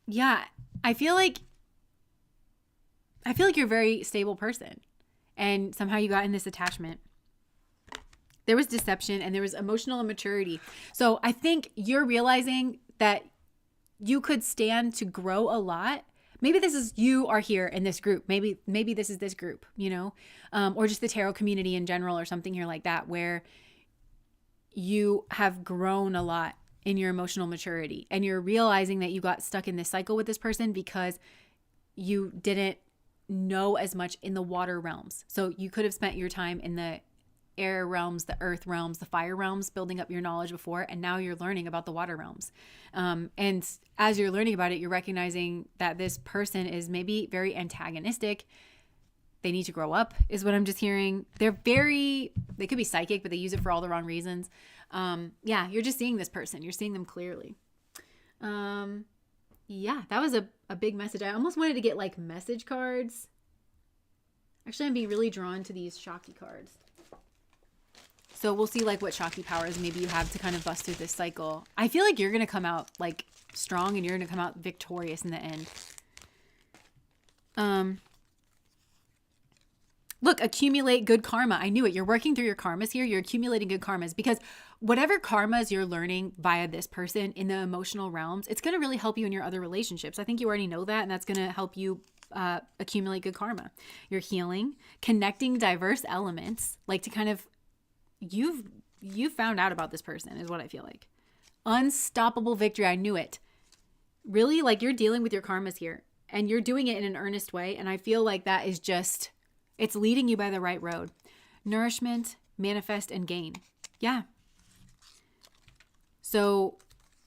Yeah, I feel like I feel like you're a very stable person, and somehow you got in this attachment. There was deception and there was emotional immaturity. So I think you're realizing that you could stand to grow a lot. Maybe this is, you are here in this group. Maybe this is this group, you know, or just the tarot community in general or something here like that, where you have grown a lot in your emotional maturity and you're realizing that you got stuck in this cycle with this person because you didn't know as much in the water realms. So you could have spent your time in the air realms, the earth realms, the fire realms, building up your knowledge before, and now you're learning about the water realms. And as you're learning about it, you're recognizing that this person is maybe very antagonistic. They need to grow up, is what I'm just hearing. They could be psychic, but they use it for all the wrong reasons. Yeah, you're just seeing this person. You're seeing them clearly. Yeah, that was a big message. I almost wanted to get like message cards. Actually, I'm being really drawn to these Shakti cards. So we'll see like what Shakti powers maybe you have to kind of bust through this cycle. I feel like you're going to come out like strong and you're going to come out victorious in the end. Look, accumulate good karma. I knew it. You're working through your karmas here. You're accumulating good karmas because whatever karmas you're learning via this person in the emotional realms, it's going to really help you in your other relationships. I think you already know that, and that's going to help you accumulate good karma. You're healing, connecting diverse elements, like to kind of, you've found out about this person is what I feel like. Unstoppable victory. I knew it. Really, like you're dealing with your karmas here and you're doing it in an earnest way. And I feel like that is just, it's leading you by the right road. Nourishment, manifest, and gain. Yeah. So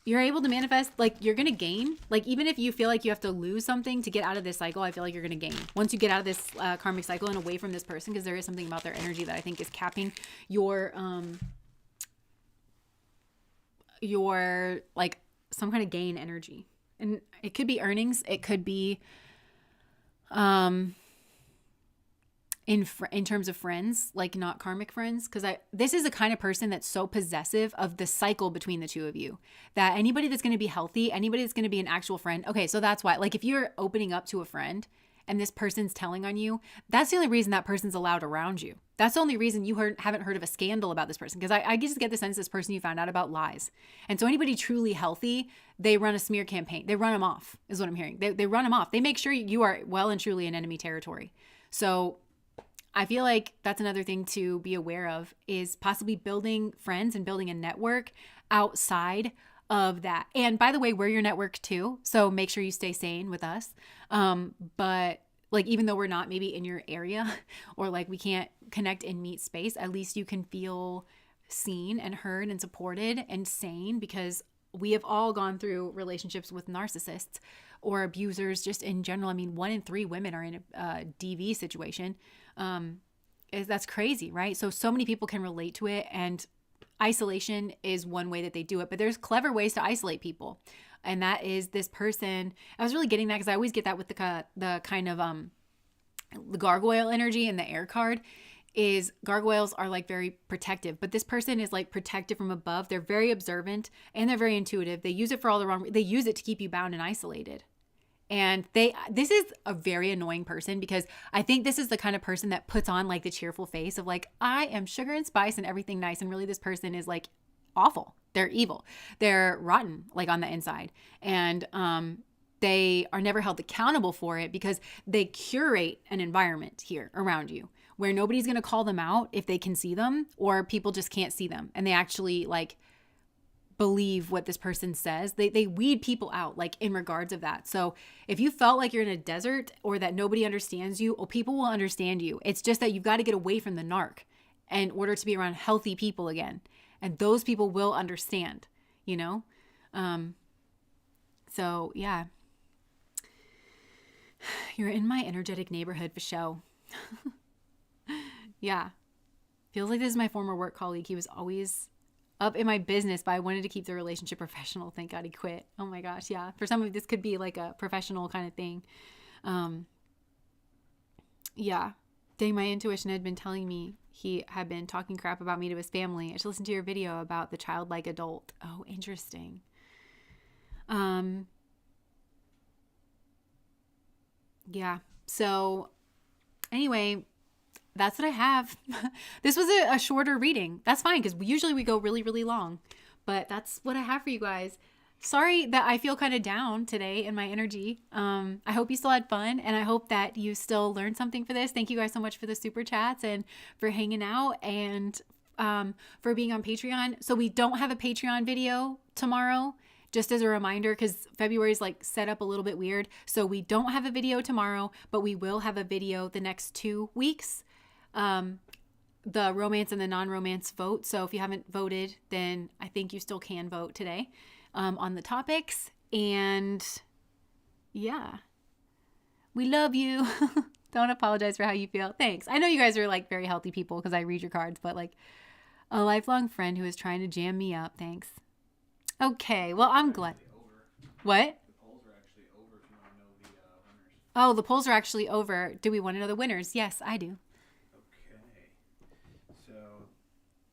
you're able to manifest, like you're going to gain. Like even if you feel like you have to lose something to get out of this cycle, I feel like you're going to gain. Once you get out of this karmic cycle and away from this person, because there is something about their energy that I think is capping your like some kind of gain energy. And it could be earnings. It could be in terms of friends, like not karmic friends, because this is the kind of person that's so possessive of the cycle between the two of you that anybody that's going to be healthy, anybody that's going to be an actual friend. Okay, so that's why, like if you're opening up to a friend and this person's telling on you, that's the only reason that person's allowed around you. That's the only reason you haven't heard of a scandal about this person, because I just get the sense this person you found out about lies. And so anybody truly healthy, they run a smear campaign. They run them off is what I'm hearing. They run them off. They make sure you are well and truly in enemy territory. So I feel like that's another thing to be aware of, is possibly building friends and building a network outside of that. And by the way, we're your network too. So make sure you stay sane with us. But like, even though we're not maybe in your area or like we can't connect and meet space, at least you can feel seen and heard and supported and sane, because we have all gone through relationships with narcissists or abusers just in general. I mean, 1 in 3 women are in a DV situation. That's crazy, right? So many people can relate to it, and isolation is one way that they do it, but there's clever ways to isolate people. And that is this person. I was really getting that because I always get that with the kind of the gargoyle energy and the air card. Is gargoyles are like very protective, but this person is like protective from above. They're very observant and they're very intuitive. They use it for all the wrong. They use it to keep you bound and isolated. And this is a very annoying person, because I think this is the kind of person that puts on like the cheerful face of like, I am sugar and spice and everything nice. And really this person is like awful. They're evil. They're rotten, like on the inside. And they are never held accountable for it, because they curate an environment here around you where nobody's going to call them out if they can see them, or people just can't see them. And they actually like believe what this person says. They weed people out, like in regards of that. So if you felt like you're in a desert or that nobody understands you, people will understand you. It's just that you've got to get away from the narc in order to be around healthy people again. And those people will understand, you know? So yeah. You're in my energetic neighborhood for show. Yeah. Feels like this is my former work colleague. He was always up in my business, but I wanted to keep the relationship professional. Thank God he quit. Oh my gosh. Yeah. For some of this could be like a professional kind of thing. Yeah. Dang, my intuition had been telling me he had been talking crap about me to his family. I should listen to your video about the childlike adult. Oh, interesting. Yeah. So anyway, that's what I have. This was a shorter reading. That's fine because usually we go really, really long. But that's what I have for you guys. Sorry that I feel kind of down today in my energy. I hope you still had fun, and I hope that you still learned something for this. Thank you guys so much for the super chats and for hanging out and for being on Patreon. So we don't have a Patreon video tomorrow, just as a reminder, because February is like set up a little bit weird. So we don't have a video tomorrow, but we will have a video the next 2 weeks. The romance and the non-romance vote. So if you haven't voted, then I think you still can vote today on the topics. And yeah, we love you. Don't apologize for how you feel. Thanks. I know you guys are like very healthy people because I read your cards, but like a lifelong friend who is trying to jam me up. Thanks. Okay. Well, I'm glad. What? The polls are actually over if you want to know the winners. Oh, the polls are actually over. Do we want to know the winners? Yes, I do. Okay. So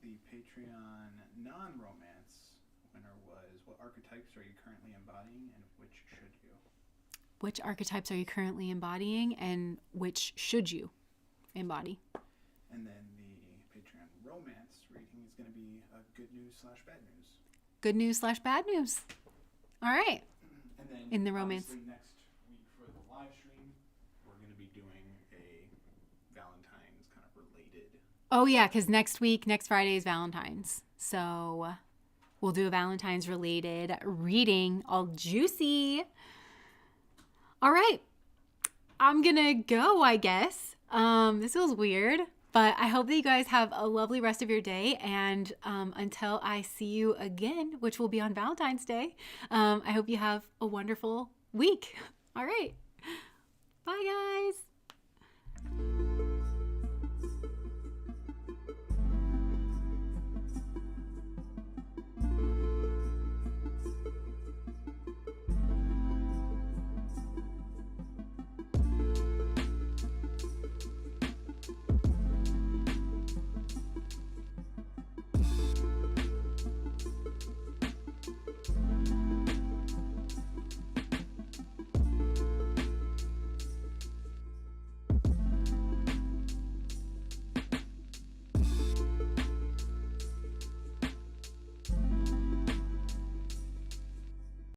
the Patreon non-romance winner was, what archetypes are you currently embodying and which should you? Which archetypes are you currently embodying and which should you embody? And then the Patreon romance reading is going to be good news / bad news. Good news / bad news. All right. And then In the romance. next week for the live stream, we're going to be doing a Valentine's kind of related. Oh, yeah, because next Friday is Valentine's. So we'll do a Valentine's related reading, all juicy. All right. I'm going to go, I guess. This feels weird, but I hope that you guys have a lovely rest of your day. And until I see you again, which will be on Valentine's Day, I hope you have a wonderful week. All right. Bye, guys.